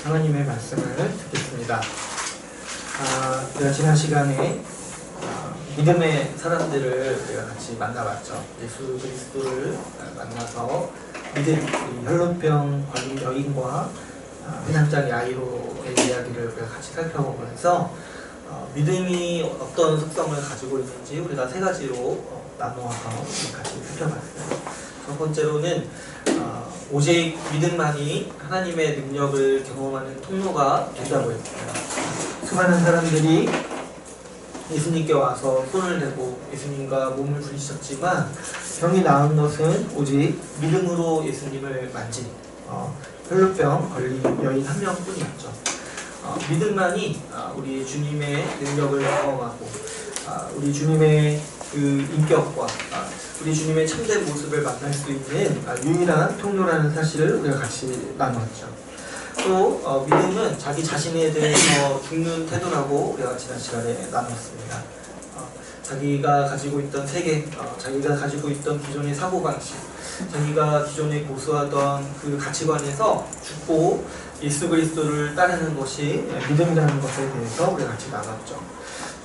하나님의 말씀을 듣겠습니다. 우리가 지난 시간에 믿음의 사람들을 우리가 같이 만나봤죠. 예수 그리스도를 만나서 믿음, 혈루병 걸린 여인과 회당장 야이로의 이야기를 우리가 같이 살펴보면서 믿음이 어떤 속성을 가지고 있는지 우리가 세 가지로 나누어서 같이 살펴봤어요. 첫 번째로는 오직 믿음만이 하나님의 능력을 경험하는 통로가 된다고 했어요. 수많은 사람들이 예수님께 와서 손을 대고 예수님과 몸을 부딪혔지만 병이 나은 것은 오직 믿음으로 예수님을 만진 혈루병 걸린 여인 한 명뿐이었죠. 믿음만이 우리 주님의 능력을 경험하고 우리 주님의 그 인격과 우리 주님의 참된 모습을 만날 수 있는 유일한 통로라는 사실을 우리가 같이 나누었죠. 또 믿음은 자기 자신에 대해서 죽는 태도라고 우리가 지난 시간에 나눴습니다. 자기가 가지고 있던 세계, 자기가 가지고 있던 기존의 사고방식, 자기가 기존에 고수하던 그 가치관에서 죽고 예수 그리스도를 따르는 것이 믿음이라는 것에 대해서 우리가 같이 나눴죠.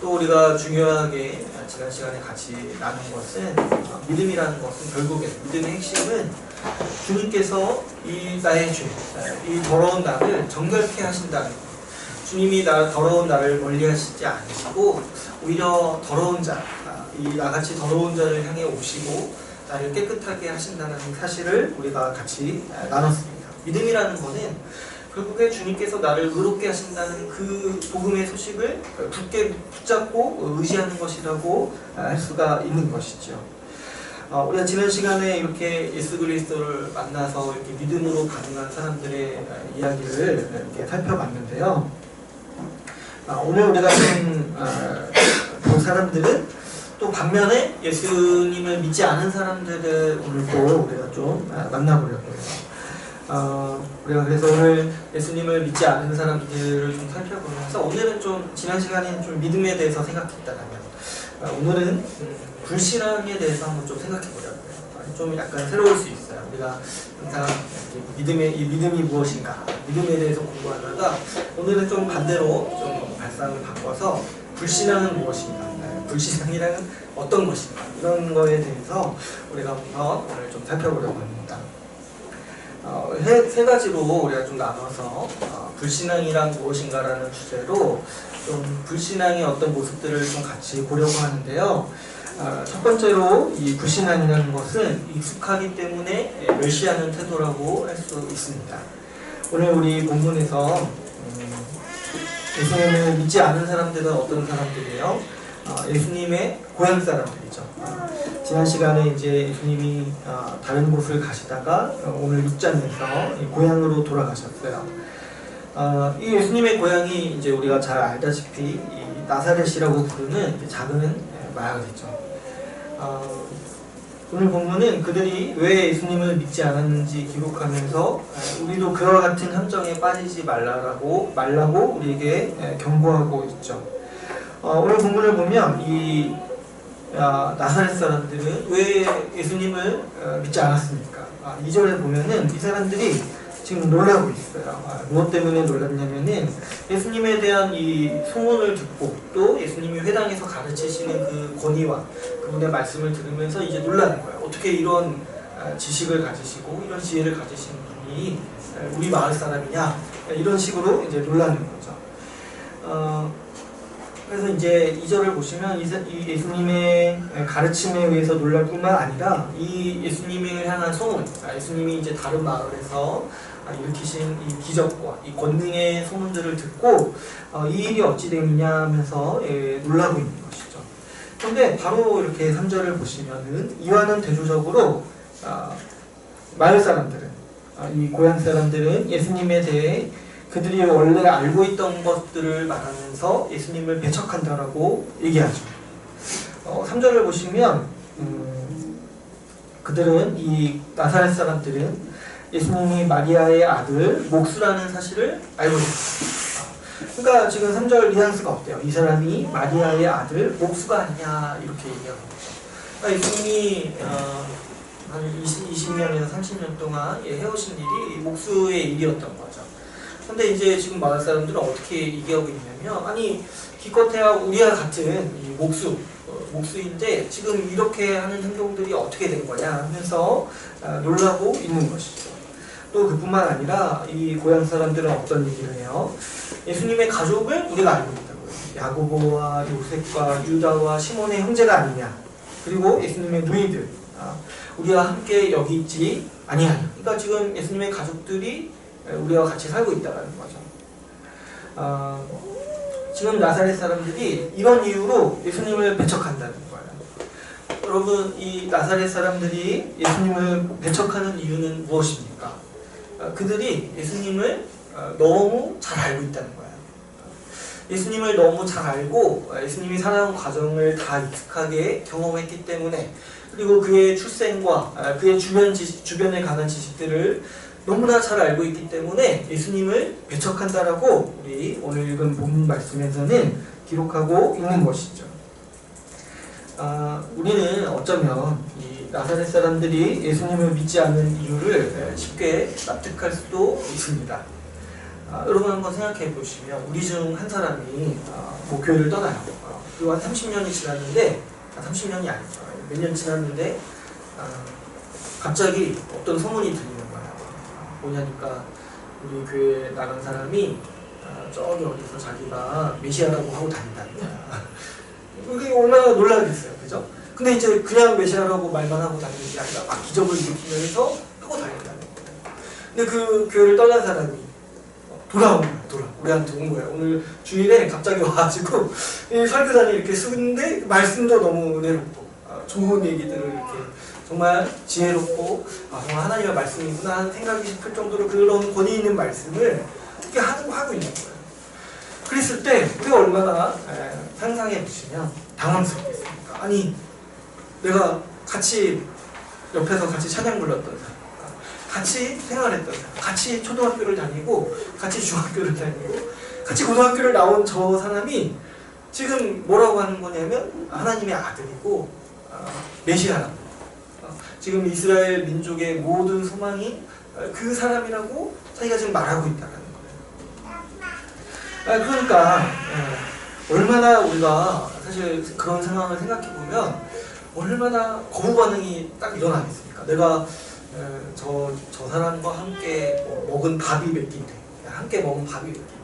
또 우리가 중요하게 지난 시간에 같이 나눈 것은 믿음이라는 것은 결국에 믿음의 핵심은 주님께서 이 나의 죄, 이 더러운 나를 정결케 하신다는 것. 주님이 더러운 나를 멀리 하시지 않으시고 오히려 더러운 자, 이 나같이 더러운 자를 향해 오시고 나를 깨끗하게 하신다는 사실을 우리가 같이 나눴습니다. 믿음이라는 것은 결국에 주님께서 나를 의롭게 하신다는 그 복음의 소식을 굳게 붙잡고 의지하는 것이라고 할 수가 있는 것이죠. 우리가 지난 시간에 이렇게 예수 그리스도를 만나서 이렇게 믿음으로 반응한 사람들의 이야기를 이렇게 살펴봤는데요. 오늘 우리가 본 사람들은 또 반면에 예수님을 믿지 않은 사람들을 오늘 또 우리가 좀 만나보려고 해요. 우리가 그래서 오늘 예수님을 믿지 않는 사람들을 좀 살펴보면서 오늘은 좀 지난 시간에는 좀 믿음에 대해서 생각했다면 오늘은 불신앙에 대해서 한번 좀 생각해보려고요. 좀 약간 새로울 수 있어요. 우리가 항상 믿음이 무엇인가, 믿음에 대해서 공부하다가 오늘은 좀 반대로 좀 발상을 바꿔서 불신앙은 무엇인가, 불신앙이란 어떤 것인가 이런 거에 대해서 우리가 오늘 좀 살펴보려고 합니다. 세 가지로 우리가 좀 나눠서 불신앙이란 무엇인가라는 주제로 좀 불신앙의 어떤 모습들을 좀 같이 보려고 하는데요. 첫 번째로 이 불신앙이라는 것은 익숙하기 때문에 멸시하는 태도라고 할 수 있습니다. 오늘 우리 본문에서 예수님을 믿지 않은 사람들은 어떤 사람들이에요? 예수님의 고향 사람들이죠. 지난 시간에 이제 예수님이 다른 곳을 가시다가 오늘 6장에서 고향으로 돌아가셨어요. 이 예수님의 고향이 이제 우리가 잘 알다시피 이 나사렛이라고 부르는 작은 마을이죠. 오늘 본문은 그들이 왜 예수님을 믿지 않았는지 기록하면서 우리도 그와 같은 함정에 빠지지 말라고 우리에게 경고하고 있죠. 오늘 본문을 보면 이 나사렛 사람들은 왜 예수님을 믿지 않았습니까? 2절에 보면은 이 사람들이 지금 놀라고 있어요. 무엇 때문에 놀랐냐면은 예수님에 대한 이 소문을 듣고 또 예수님이 회당에서 가르치시는 그 권위와 그분의 말씀을 들으면서 이제 놀라는 거예요. 어떻게 이런 지식을 가지시고 이런 지혜를 가지신 분이 우리 마을 사람이냐, 이런 식으로 이제 놀라는 거죠. 그래서 이제 2절을 보시면 이 예수님의 가르침에 의해서 놀랄 뿐만 아니라 이 예수님을 향한 소문, 예수님이 이제 다른 마을에서 일으키신 이 기적과 이 권능의 소문들을 듣고 이 일이 어찌 되느냐 하면서 놀라고 있는 것이죠. 그런데 바로 이렇게 3절을 보시면은 이와는 대조적으로 마을 사람들은, 이 고향 사람들은 예수님에 대해 그들이 원래 알고 있던 것들을 말하면서 예수님을 배척한다라고 얘기하죠. 3절을 보시면 그들은, 이 나사렛 사람들은 예수님이 마리아의 아들 목수라는 사실을 알고 있습니다. 그러니까 지금 3절 뉘앙스가 어때요? 이 사람이 마리아의 아들 목수가 아니냐 이렇게 얘기하고 있죠. 그러니까 예수님이 한 20년에서 30년 동안 해오신 일이 목수의 일이었던 거죠. 근데 이제 지금 마을 사람들은 어떻게 얘기하고 있냐면, 아니 기껏해야 우리와 같은 이 목수인데 지금 이렇게 하는 행동들이 어떻게 된 거냐 하면서 놀라고 있는 것이죠. 또 그뿐만 아니라 이 고향 사람들은 어떤 얘기를 해요? 예수님의 가족을 우리가 알고 있다고요. 야고보와 요셉과 유다와 시몬의 형제가 아니냐. 그리고 예수님의 누이들, 우리와 함께 여기 있지 아니하냐. 그러니까 지금 예수님의 가족들이 우리와 같이 살고 있다는 거죠. 지금 나사렛 사람들이 이런 이유로 예수님을 배척한다는 거예요. 여러분, 이 나사렛 사람들이 예수님을 배척하는 이유는 무엇입니까? 그들이 예수님을 너무 잘 알고 있다는 거예요. 예수님을 너무 잘 알고 예수님이 살아온 과정을 다 익숙하게 경험했기 때문에, 그리고 그의 출생과 그의 주변에 관한 지식들을 너무나 잘 알고 있기 때문에 예수님을 배척한다라고 우리 오늘 읽은 본 말씀에서는 기록하고 있는 것이죠. 우리는 어쩌면 이 나사렛 사람들이 예수님을 믿지 않는 이유를 쉽게 납득할 수도 있습니다. 여러분 한번 생각해 보시면, 우리 중 한 사람이 교회를 떠나요. 그리고 한 30년이 지났는데, 30년이 아니죠. 몇 년 지났는데 갑자기 어떤 소문이 들리는 거예요. 뭐냐니까 우리 교회 나간 사람이 저기 어디서 자기가 메시아라고 하고 다닌다는 거야. 그게 얼마나 놀라겠어요, 그죠? 근데 이제 그냥 메시아라고 말만 하고 다니는 게 아니라 막 기적을 일으키면서 하고 다닌다는 거예요. 근데 그 교회를 떠난 사람이 돌아온 거야. 우리한테 온 거야. 오늘 주일에 갑자기 와가지고 설교단이 이렇게 쓰는데 말씀도 너무 은혜롭고 좋은 얘기들을 이렇게 정말 지혜롭고 정말 하나님의 말씀이구나 하는 생각이 싶을 정도로 그런 권위 있는 말씀을 이렇게 하고 있는 거예요. 그랬을 때 우리가 얼마나 상상해 보시면 당황스럽겠습니까? 아니, 내가 같이 옆에서 같이 찬양 불렀던 사람, 같이 생활했던 사람, 같이 초등학교를 다니고 같이 중학교를 다니고 같이 고등학교를 나온 저 사람이 지금 뭐라고 하는 거냐면 하나님의 아들이고 메시아라고, 지금 이스라엘 민족의 모든 소망이 그 사람이라고 자기가 지금 말하고 있다는 거예요. 그러니까 얼마나 우리가 사실 그런 상황을 생각해 보면 얼마나 거부 반응이 딱 일어나겠습니까? 내가 저 사람과 함께 먹은 밥이 몇 끼인데, 함께 먹은 밥이 몇 끼인데,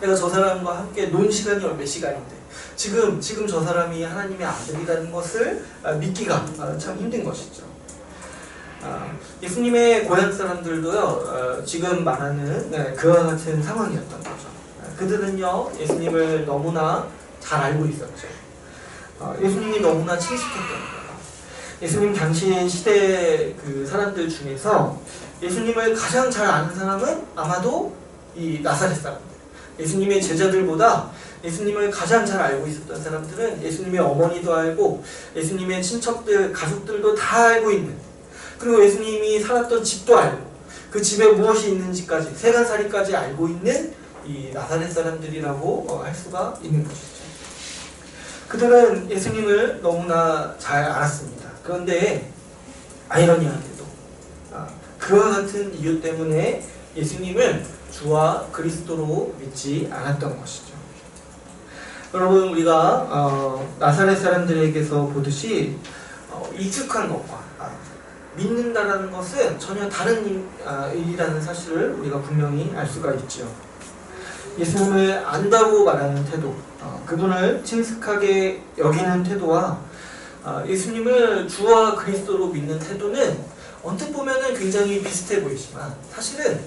내가 저 사람과 함께 논 시간이 몇 시간인데, 지금 저 사람이 하나님의 아들이라는 것을 믿기가 참 힘든 것이죠. 예수님의 고향 사람들도요, 지금 말하는 그와 같은 상황이었던 거죠. 그들은요, 예수님을 너무나 잘 알고 있었죠. 예수님이 너무나 친숙했던 거예요. 예수님 당시 시대 그 사람들 중에서 예수님을 가장 잘 아는 사람은 아마도 이 나사렛 사람들, 예수님의 제자들보다 예수님을 가장 잘 알고 있었던 사람들은 예수님의 어머니도 알고 예수님의 친척들, 가족들도 다 알고 있는, 그리고 예수님이 살았던 집도 알고 그 집에 무엇이 있는지까지, 세간살이까지 알고 있는 이 나사렛 사람들이라고 할 수가 있는 것이죠. 그들은 예수님을 너무나 잘 알았습니다. 그런데 아이러니하게도 그와 같은 이유 때문에 예수님을 주와 그리스도로 믿지 않았던 것이죠. 여러분, 우리가 나사렛 사람들에게서 보듯이 익숙한 것과 믿는다라는 것은 전혀 다른 일이라는 사실을 우리가 분명히 알 수가 있죠. 예수님을 안다고 말하는 태도, 그분을 친숙하게 여기는 태도와 예수님을 주와 그리스도로 믿는 태도는 언뜻 보면은 굉장히 비슷해 보이지만 사실은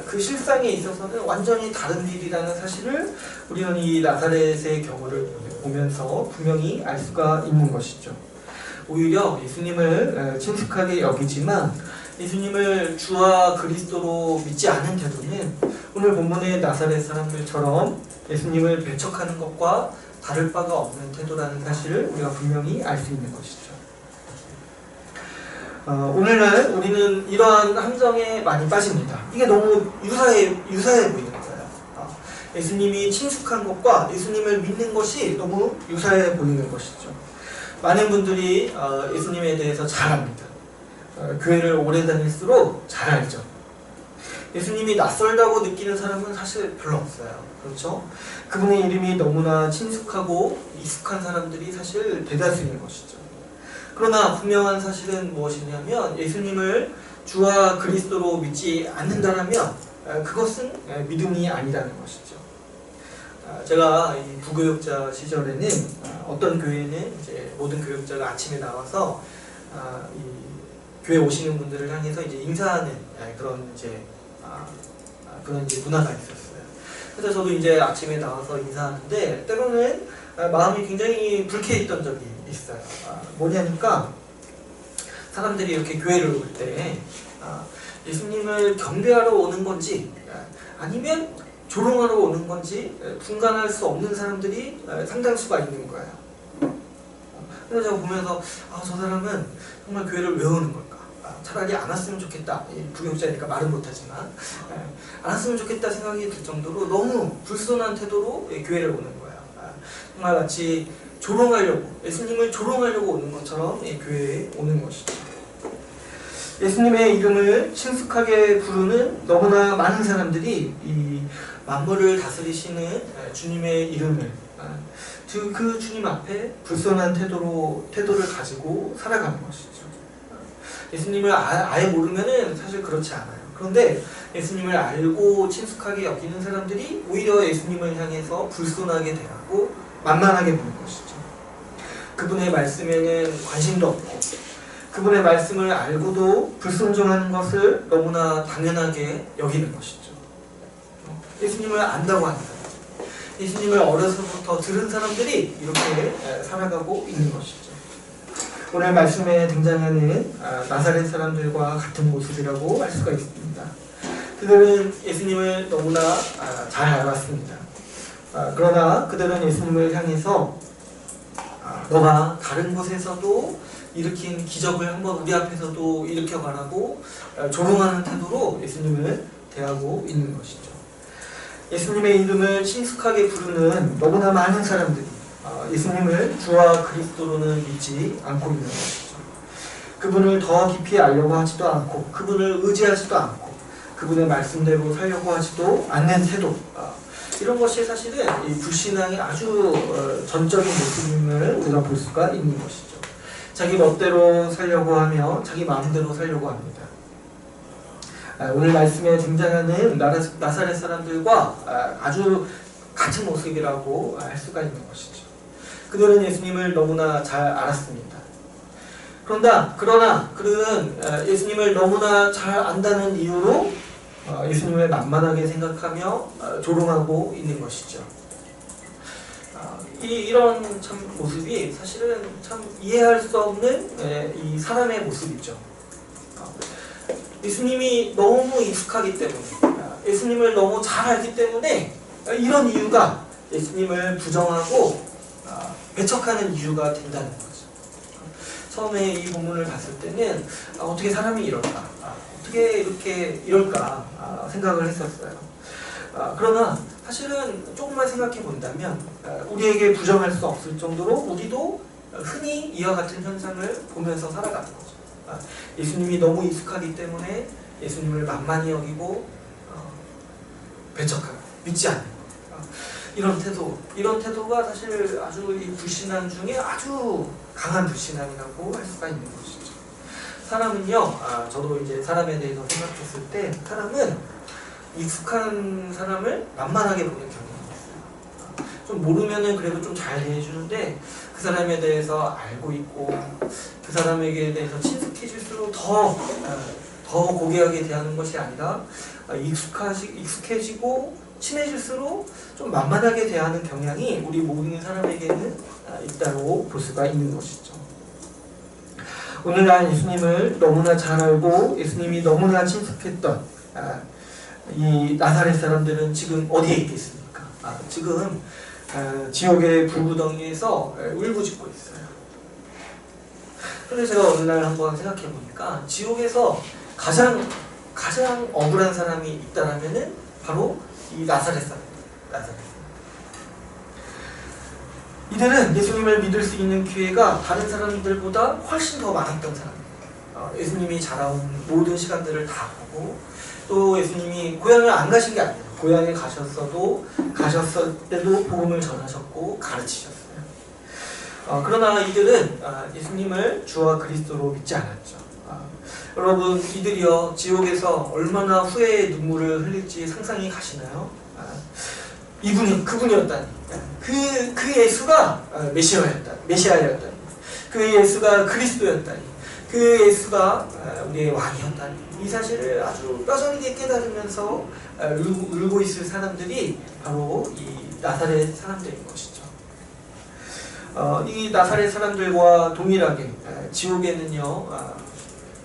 그 실상에 있어서는 완전히 다른 일이라는 사실을 우리는 이 나사렛의 경우를 보면서 분명히 알 수가 있는 것이죠. 오히려 예수님을 친숙하게 여기지만 예수님을 주와 그리스도로 믿지 않은 태도는 오늘 본문의 나사렛 사람들처럼 예수님을 배척하는 것과 다를 바가 없는 태도라는 사실을 우리가 분명히 알 수 있는 것이죠. 오늘날 우리는 이러한 함정에 많이 빠집니다. 이게 너무 유사해 보이는 거예요. 예수님이 친숙한 것과 예수님을 믿는 것이 너무 유사해 보이는 것이죠. 많은 분들이 예수님에 대해서 잘 압니다. 교회를 오래 다닐수록 잘 알죠. 예수님이 낯설다고 느끼는 사람은 사실 별로 없어요. 그렇죠? 그분의 이름이 너무나 친숙하고 익숙한 사람들이 사실 대다수인 것이죠. 그러나 분명한 사실은 무엇이냐면 예수님을 주와 그리스도로 믿지 않는다면 그것은 믿음이 아니라는 것이죠. 제가 이 부교육자 시절에는 어떤 교회는 이제 모든 교육자가 아침에 나와서 이 교회 오시는 분들을 향해서 이제 인사하는 그런 이제 문화가 있었어요. 그래서 저도 이제 아침에 나와서 인사하는데 때로는 마음이 굉장히 불쾌했던 적이 있어요. 뭐냐니까 사람들이 이렇게 교회를 올 때 예수님을 경배하러 오는 건지 아니면 조롱하러 오는 건지 분간할 수 없는 사람들이 상당수가 있는 거예요. 그래서 제가 보면서 저 사람은 정말 교회를 왜 오는 걸까? 차라리 안 왔으면 좋겠다. 부교육자니까 말은 못하지만 안 왔으면 좋겠다 생각이 들 정도로 너무 불손한 태도로 교회를 오는 거예요. 정말 마치 조롱하려고, 예수님을 조롱하려고 오는 것처럼 교회에 오는 것이죠. 예수님의 이름을 친숙하게 부르는 너무나 많은 사람들이 이 만물을 다스리시는 주님의 이름을 그 주님 앞에 불손한 태도를 가지고 살아가는 것이죠. 예수님을 아예 모르면은 사실 그렇지 않아요. 그런데 예수님을 알고 친숙하게 여기는 사람들이 오히려 예수님을 향해서 불손하게 대하고 만만하게 보는 것이죠. 그분의 말씀에는 관심도 없고 그분의 말씀을 알고도 불순종하는 것을 너무나 당연하게 여기는 것이죠. 예수님을 안다고 하는 사람, 예수님을 어려서부터 들은 사람들이 이렇게 살아가고 있는 것이죠. 오늘 말씀에 등장하는 나사렛 사람들과 같은 모습이라고 할 수가 있습니다. 그들은 예수님을 너무나 잘 알았습니다. 그러나 그들은 예수님을 향해서 너가 다른 곳에서도 일으킨 기적을 한번 우리 앞에서도 일으켜가라고 조롱하는 태도로 예수님을 대하고 있는 것이죠. 예수님의 이름을 친숙하게 부르는 너무나 많은 사람들이 예수님을 주와 그리스도로는 믿지 않고 있는 것이죠. 그분을 더 깊이 알려고 하지도 않고 그분을 의지하지도 않고 그분의 말씀대로 살려고 하지도 않는 태도, 이런 것이 사실은 이 불신앙의 아주 전적인 모습임을 우리가 볼 수가 있는 것이죠. 자기 멋대로 살려고 하며 자기 마음대로 살려고 합니다. 오늘 말씀에 등장하는 나사렛 사람들과 아주 같은 모습이라고 할 수가 있는 것이죠. 그들은 예수님을 너무나 잘 알았습니다. 그러나 그들은 예수님을 너무나 잘 안다는 이유로 예수님을 만만하게 생각하며 조롱하고 있는 것이죠. 이런 참 모습이 사실은 참 이해할 수 없는 이 사람의 모습이죠. 예수님이 너무 익숙하기 때문에, 예수님을 너무 잘 알기 때문에 이런 이유가 예수님을 부정하고 배척하는 이유가 된다는 거죠. 처음에 이 본문을 봤을 때는 어떻게 사람이 이럴까, 어떻게 이렇게 이럴까 생각을 했었어요. 그러나 사실은 조금만 생각해 본다면 우리에게 부정할 수 없을 정도로 우리도 흔히 이와 같은 현상을 보면서 살아가는 거죠. 예수님이 너무 익숙하기 때문에 예수님을 만만히 여기고 배척하고 믿지 않는 이런 태도가 사실 아주 이 불신앙 중에 아주 강한 불신앙이라고 할 수가 있는 것이죠. 사람은요, 저도 이제 사람에 대해서 생각했을 때 사람은 익숙한 사람을 만만하게 보는 경향이 있어요. 좀 모르면은 그래도 좀 잘 대해주는데 그 사람에 대해서 알고 있고 그 사람에게 대해서 친숙해질수록 더 고귀하게 대하는 것이 아니라 익숙해지고 친해질수록 좀 만만하게 대하는 경향이 우리 모든 사람에게는 있다고 볼 수가 있는 것이죠. 오늘날 예수님을 너무나 잘 알고 예수님이 너무나 친숙했던 이 나사렛 사람들은 지금 어디에 있겠습니까? 지금 지옥의 불구덩이에서 울부짖고 있어요. 그런데 제가 어느 날 한번 생각해 보니까 지옥에서 가장 억울한 사람이 있다라면은 바로 이 나사렛 사람입니다. 이들은 예수님을 믿을 수 있는 기회가 다른 사람들보다 훨씬 더 많았던 사람입니다. 예수님이 자라온 모든 시간들을 다 보고 또 예수님이 고향을 안 가신 게 아니에요. 고향에 가셨을 때도 복음을 전하셨고 가르치셨어요. 그러나 이들은 예수님을 주와 그리스도로 믿지 않았죠. 여러분, 이들이요 지옥에서 얼마나 후회의 눈물을 흘릴지 상상이 가시나요? 그분이었다니. 그 예수가 메시아였다니. 그 예수가 그리스도였다니. 그 예수가 우리의 왕이었다니. 이 사실을 아주 뼈저리게 깨달으면서 울고 있을 사람들이 바로 이 나사렛 사람들인 것이죠. 이 나사렛 사람들과 동일하게 지옥에는요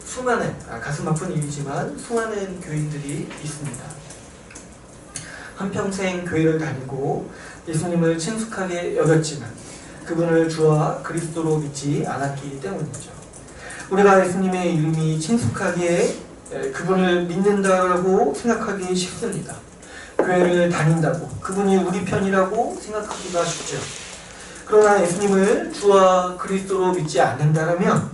수많은 가슴 아픈 일이지만 수많은 교인들이 있습니다. 한평생 교회를 다니고 예수님을 친숙하게 여겼지만 그분을 주와 그리스도로 믿지 않았기 때문이죠. 우리가 예수님의 이름이 친숙하게 그분을 믿는다고 생각하기 쉽습니다. 교회를 다닌다고 그분이 우리 편이라고 생각하기가 쉽죠. 그러나 예수님을 주와 그리스도로 믿지 않는다면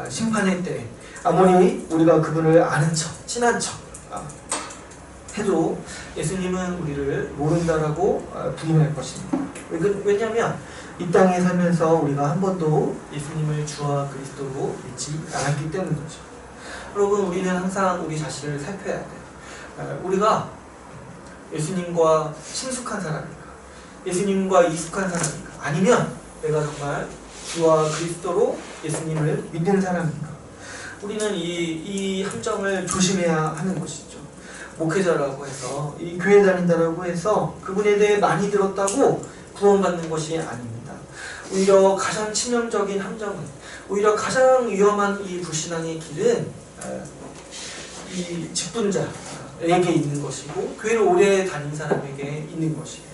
심판의 때에 아무리 우리가 그분을 아는 척, 친한 척 해도 예수님은 우리를 모른다라고 부인할 것입니다. 왜냐하면 이 땅에 살면서 우리가 한 번도 예수님을 주와 그리스도로 믿지 않았기 때문이죠. 여러분, 우리는 항상 우리 자신을 살펴야 돼요. 우리가 예수님과 친숙한 사람인가? 예수님과 익숙한 사람인가? 아니면 내가 정말 주와 그리스도로 예수님을 믿는 사람인가? 우리는 이 함정을 조심해야 하는 것이죠. 목회자라고 해서 이 교회 다닌다라고 해서 그분에 대해 많이 들었다고 구원받는 것이 아닙니다. 오히려 가장 치명적인 함정은, 오히려 가장 위험한 이 불신앙의 길은 이 직분자에게 있는 것이고 교회를 오래 다닌 사람에게 있는 것이에요.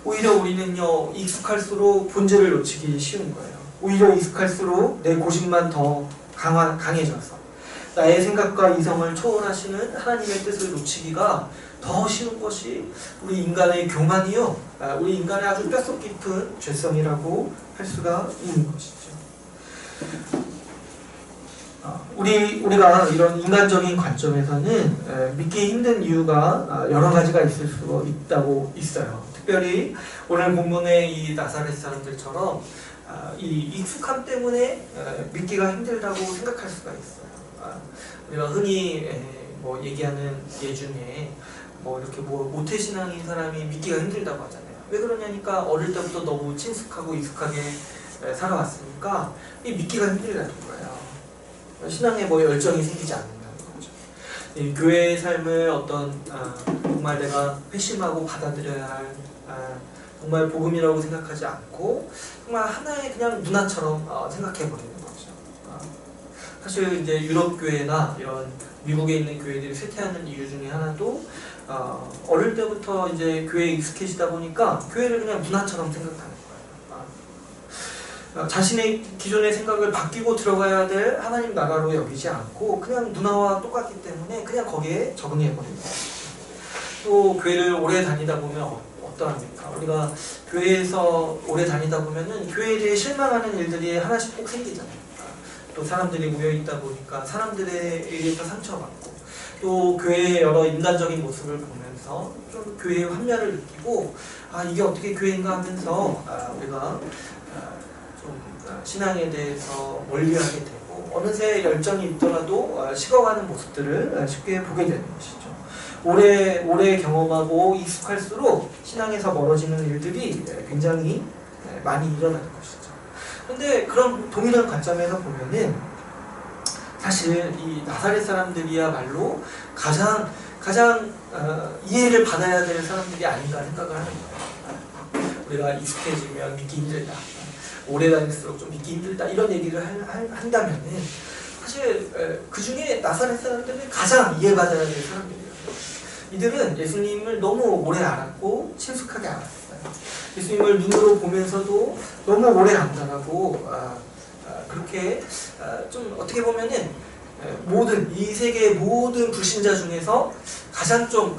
오히려 우리는요 익숙할수록 본질을 놓치기 쉬운 거예요. 오히려 익숙할수록 내 고집만 더 강해져서 나의 생각과 이성을 초월하시는 하나님의 뜻을 놓치기가 더 쉬운 것이 우리 인간의 교만이요, 우리 인간의 아주 뼛속 깊은 죄성이라고 할 수가 있는 것이죠. 우리가 이런 인간적인 관점에서는 믿기 힘든 이유가 여러 가지가 있을 수 있어요. 특별히 오늘 본문의 이 나사렛 사람들처럼 이 익숙함 때문에 믿기가 힘들다고 생각할 수가 있어요. 우리가 흔히 얘기하는 예 중에 이렇게 모태신앙인 사람이 믿기가 힘들다고 하잖아요. 왜 그러냐니까 어릴 때부터 너무 친숙하고 익숙하게 살아왔으니까 이 믿기가 힘들다는 거예요. 신앙에 열정이 생기지 않는다는 거죠. 이 교회의 삶을 정말 내가 회심하고 받아들여야 할 정말 복음이라고 생각하지 않고 정말 하나의 그냥 문화처럼 생각해버리는 거죠. 사실 이제 유럽 교회나 이런 미국에 있는 교회들이 쇠퇴하는 이유 중에 하나도 어릴 때부터 이제 교회에 익숙해지다 보니까 교회를 그냥 문화처럼 생각하는 거예요. 자신의 기존의 생각을 바뀌고 들어가야 될 하나님 나라로 여기지 않고 그냥 문화와 똑같기 때문에 그냥 거기에 적응해버리는 거예요. 또 교회를 오래 다니다 보면 어떠합니까? 우리가 교회에서 오래 다니다 보면은 교회에 대해 실망하는 일들이 하나씩 꼭 생기잖아요. 또 사람들이 모여있다 보니까 사람들에 의해서 상처받고 또 교회의 여러 인간적인 모습을 보면서 좀 교회의 환멸을 느끼고 이게 어떻게 교회인가 하면서 우리가 좀 신앙에 대해서 멀리하게 되고 어느새 열정이 있더라도 식어가는 모습들을 쉽게 보게 되는 것이죠. 오래 경험하고 익숙할수록 신앙에서 멀어지는 일들이 굉장히 많이 일어나는 것이죠. 그런데 그런 동일한 관점에서 보면은 사실 이 나사렛 사람들이야말로 가장 이해를 받아야 될 사람들이 아닌가 생각을 하는 거예요. 우리가 익숙해지면 믿기 힘들다, 오래 다닐수록 좀 믿기 힘들다 이런 얘기를 한다면은 사실 그 중에 나사렛 사람들이 가장 이해받아야 될 사람들이에요. 이들은 예수님을 너무 오래 알았고 친숙하게 알았어요. 예수님을 눈으로 보면서도 너무 오래 안다라고 그렇게 좀 어떻게 보면은 이 세계의 모든 불신자 중에서 가장 좀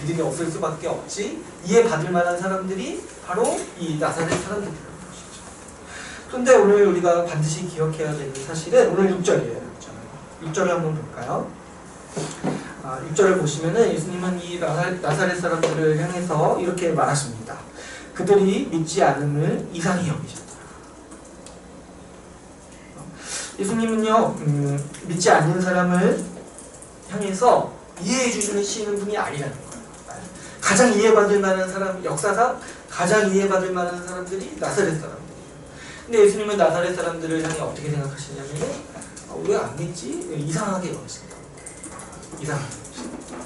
믿음이 없을 수밖에 없지 이해받을 만한 사람들이 바로 이 나사렛 사람들이라는 것이죠. 그런데 오늘 우리가 반드시 기억해야 되는 사실은 오늘 6절이에요. 6절을 한번 볼까요? 6절을 보시면은 예수님은 이 나사렛 사람들을 향해서 이렇게 말하십니다. 그들이 믿지 않음을 이상히 여기셨다. 예수님은요, 믿지 않는 사람을 향해서 이해해 주시는 분이 아니라는 거예요. 가장 이해받을 만한 사람, 역사상 가장 이해받을 만한 사람들이 나사렛 사람들이에요. 근데 예수님은 나사렛 사람들을 향해 어떻게 생각하시냐면, 왜 안 믿지? 이상하게 여기신다. 이상하게 여기신다.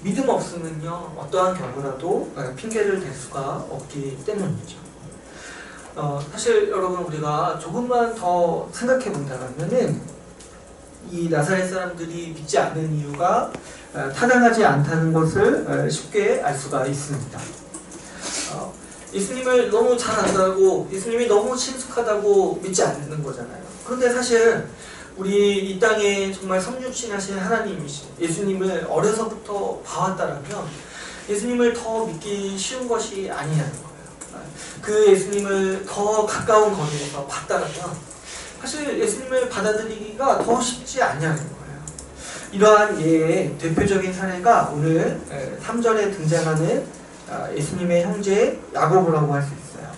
믿음 없으면요, 어떠한 경우라도 핑계를 댈 수가 없기 때문이죠. 사실 여러분, 우리가 조금만 더 생각해 본다면은 이 나사렛 사람들이 믿지 않는 이유가 타당하지 않다는 것을 쉽게 알 수가 있습니다. 예수님을 너무 잘 안다고, 예수님이 너무 친숙하다고 믿지 않는 거잖아요. 그런데 사실 우리 이 땅에 정말 성육신하신 하나님이신 예수님을 어려서부터 봐왔다라면 예수님을 더 믿기 쉬운 것이 아니냐는 거예요. 그 예수님을 더 가까운 거리에서 봤다라면 사실 예수님을 받아들이기가 더 쉽지 않냐는 거예요. 이러한 예의 대표적인 사례가 오늘 3절에 등장하는 예수님의 형제 야고보라고 할 수 있어요.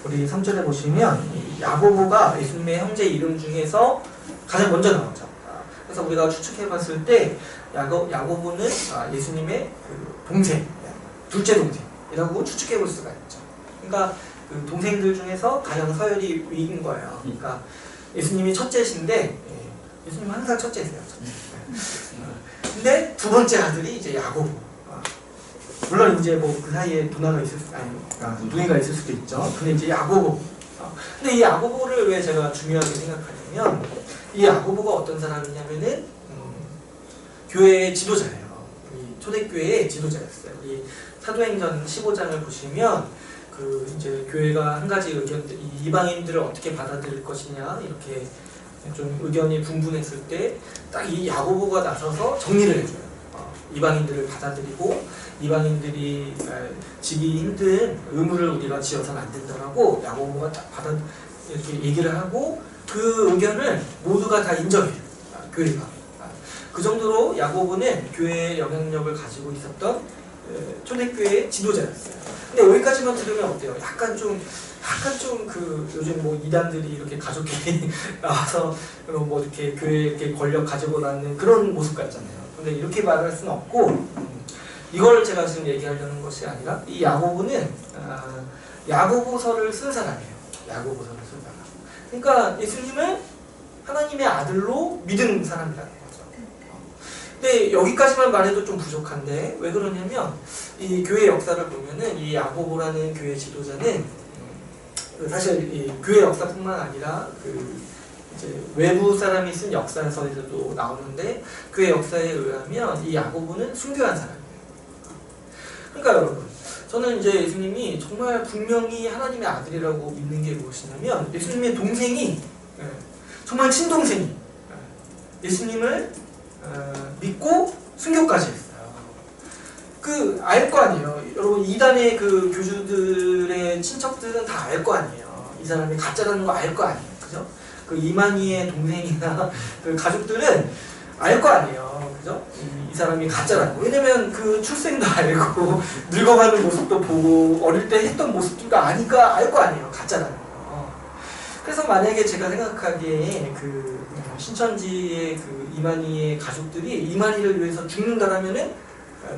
우리 3절에 보시면 야고보가 예수님의 형제 이름 중에서 가장 먼저 나오죠. 그래서 우리가 추측해 봤을 때 야고보는 예수님의 동생, 둘째 동생이라고 추측해 볼 수가 있죠. 그러니까 그 동생들 중에서 가장 서열이 위인 거예요. 그러니까 예수님이 첫째신데 예수님은 항상 첫째세요. 근데 두 번째 아들이 이제 야고보. 물론 이제 뭐 그 사이에 누나가 있을 수, 누이가 있을 수도 있죠. 근데 이제 야고보. 근데 이 야고보를 왜 제가 중요하게 생각하냐면 이 야고보가 어떤 사람이냐면은 교회의 지도자예요. 이 초대교회의 지도자였어요. 이 사도행전 15장을 보시면 그 이제 교회가 한 가지 의견들, 이방인들을 어떻게 받아들일 것이냐 이렇게 좀 의견이 분분했을 때 딱 이 야고보가 나서서 정리를 해줘요. 이방인들을 받아들이고 이방인들이 지기 힘든 의무를 우리가 지어서는 안 된다라고 야고보가 딱 이렇게 얘기를 하고 그 의견을 모두가 다 인정해요. 교회가. 그 정도로 야고보는 교회의 영향력을 가지고 있었던 초대교회의 지도자였어요. 근데 여기까지만 들으면 어때요? 약간 좀 그 요즘 뭐 이단들이 이렇게 가족끼리 나와서 뭐 이렇게 교회에 이렇게 권력 가지고 나는 그런 모습 같잖아요. 근데 이렇게 말할 수는 없고 이걸 제가 지금 얘기하려는 것이 아니라 이 야고보는 야고보서를 쓴 사람이에요. 야고보서를 쓴 사람. 그러니까 예수님을 하나님의 아들로 믿은 사람이라는 거죠. 근데 여기까지만 말해도 좀 부족한데 왜 그러냐면 이 교회 역사를 보면은 이 야고보라는 교회 지도자는 사실 이 교회 역사뿐만 아니라 그 이제 외부 사람이 쓴 역사서에서도 나오는데 교회 역사에 의하면 이 야고보는 순교한 사람이에요. 그러니까 여러분, 저는 이제 예수님이 정말 분명히 하나님의 아들이라고 믿는 게 무엇이냐면 예수님의 동생이 정말 친동생이 예수님을 믿고 순교까지 했어요. 그 알 거 아니에요. 여러분 이단의 그 교주들의 친척들은 다 알 거 아니에요. 이 사람이 가짜라는 거 알 거 아니에요. 그죠? 그 이만희의 동생이나 그 가족들은 알 거 아니에요. 그죠? 이 사람이 가짜라는 거. 왜냐면 그 출생도 알고 늙어가는 모습도 보고 어릴 때 했던 모습들도 아니까 알 거 아니에요. 가짜라는 거. 그래서 만약에 제가 생각하기에 그 신천지의 그 이만희의 가족들이 이만희를 위해서 죽는다라면은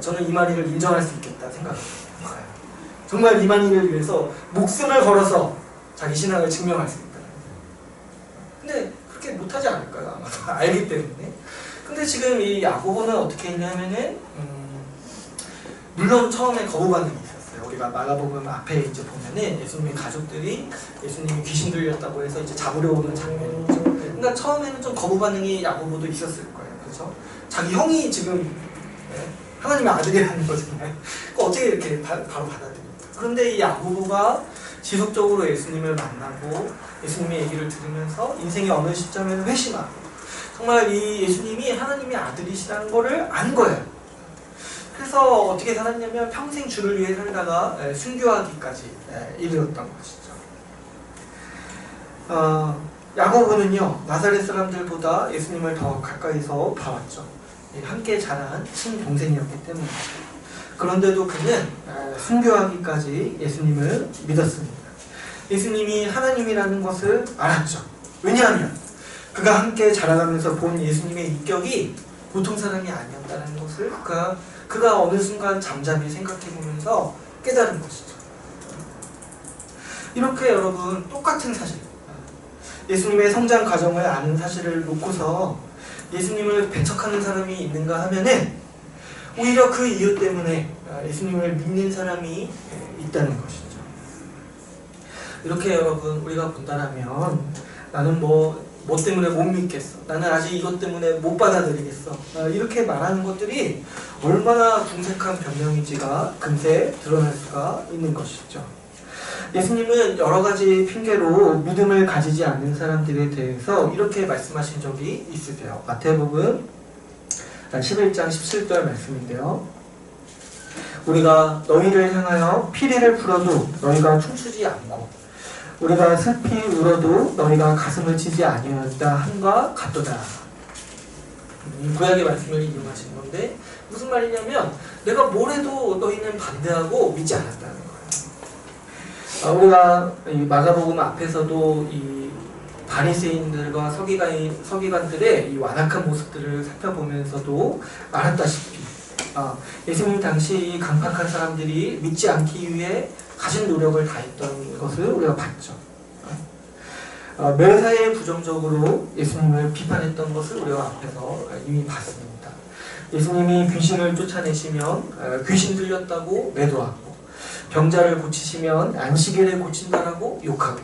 저는 이만희를 인정할 수 있겠다 생각합니다. 정말 이만희를 위해서 목숨을 걸어서 자기 신앙을 증명할 수 있다. 근데 그렇게 못하지 않을까요? 아마 알기 때문에. 근데 지금 이 야고보는 어떻게 했냐면은 물론 처음에 거부 반응이 있었어요. 우리가 마가복음 앞에 이제 보면은 예수님의 가족들이 예수님이 귀신 들렸다고 해서 이제 잡으려 오는 장면이죠. 그러니까 처음에는 좀 거부 반응이 야고보도 있었을 거예요. 그렇죠? 자기 형이 지금 하나님의 아들이라는 거잖아요. 어떻게 이렇게 바로 받아들입니까? 그런데 이 야고보가 지속적으로 예수님을 만나고 예수님의 얘기를 들으면서 인생의 어느 시점에는 회심하고 정말 이 예수님이 하나님의 아들이시라는 거를 안 거예요. 그래서 어떻게 살았냐면 평생 주를 위해 살다가 순교하기까지 이르렀던 것이죠. 야고보는요 나사렛 사람들보다 예수님을 더 가까이서 봐왔죠. 함께 자란 친동생이었기 때문에. 그런데도 그는 순교하기까지 예수님을 믿었습니다. 예수님이 하나님이라는 것을 알았죠. 왜냐하면 그가 함께 자라가면서 본 예수님의 인격이 보통 사람이 아니었다는 것을 그가 어느 순간 잠잠히 생각해보면서 깨달은 것이죠. 이렇게 여러분 똑같은 사실, 예수님의 성장 과정을 아는 사실을 놓고서 예수님을 배척하는 사람이 있는가 하면은 오히려 그 이유 때문에 예수님을 믿는 사람이 있다는 것이죠. 이렇게 여러분 우리가 본다라면 나는 뭐 때문에 못 믿겠어, 나는 아직 이것 때문에 못 받아들이겠어, 이렇게 말하는 것들이 얼마나 궁색한 변명인지가 금세 드러날 수가 있는 것이죠. 예수님은 여러 가지 핑계로 믿음을 가지지 않는 사람들에 대해서 이렇게 말씀하신 적이 있으세요. 마태복음 11장 17절 말씀인데요. 우리가 너희를 향하여 피리를 불어도 너희가 춤추지 않고 우리가 슬피 울어도 너희가 가슴을 치지 아니하였다 함과 같도다. 구약의 말씀을 이용하신 건데 무슨 말이냐면 내가 뭘 해도 너희는 반대하고 믿지 않았다는 거예요. 우리가 이 마가복음 앞에서도 이 바리새인들과 서기관들의 이 완악한 모습들을 살펴보면서도 말했다시피 예수님 당시 이 강팍한 사람들이 믿지 않기 위해 가진 노력을 다했던 것을 우리가 봤죠. 매사에 부정적으로 예수님을 비판했던 것을 우리가 앞에서 이미 봤습니다. 예수님이 귀신을 쫓아내시면 귀신 들렸다고 매도하고 병자를 고치시면 안식일에 고친다라고 욕하고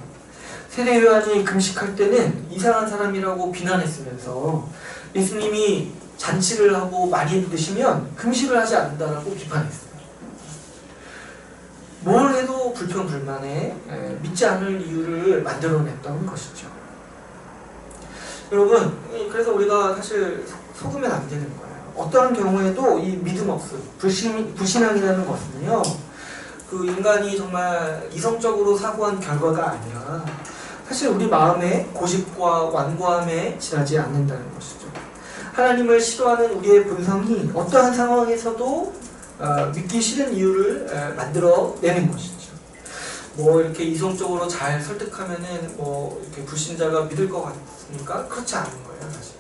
세례요한이 금식할 때는 이상한 사람이라고 비난했으면서 예수님이 잔치를 하고 많이 드시면 금식을 하지 않는다라고 비판했어요. 뭘 해도 불평불만에 믿지 않을 이유를 만들어냈던 것이죠. 여러분, 그래서 우리가 사실 속으면 안 되는 거예요. 어떠한 경우에도 이 믿음 없음, 불신앙이라는 것은요, 그 인간이 정말 이성적으로 사고한 결과가 아니라 사실 우리 마음의 고집과 완고함에 지나지 않는다는 것이죠. 하나님을 싫어하는 우리의 본성이 어떠한 상황에서도 믿기 싫은 이유를 만들어내는 것이죠. 뭐 이렇게 이성적으로 잘 설득하면은 뭐 이렇게 불신자가 믿을 것 같습니까? 그렇지 않은 거예요, 사실.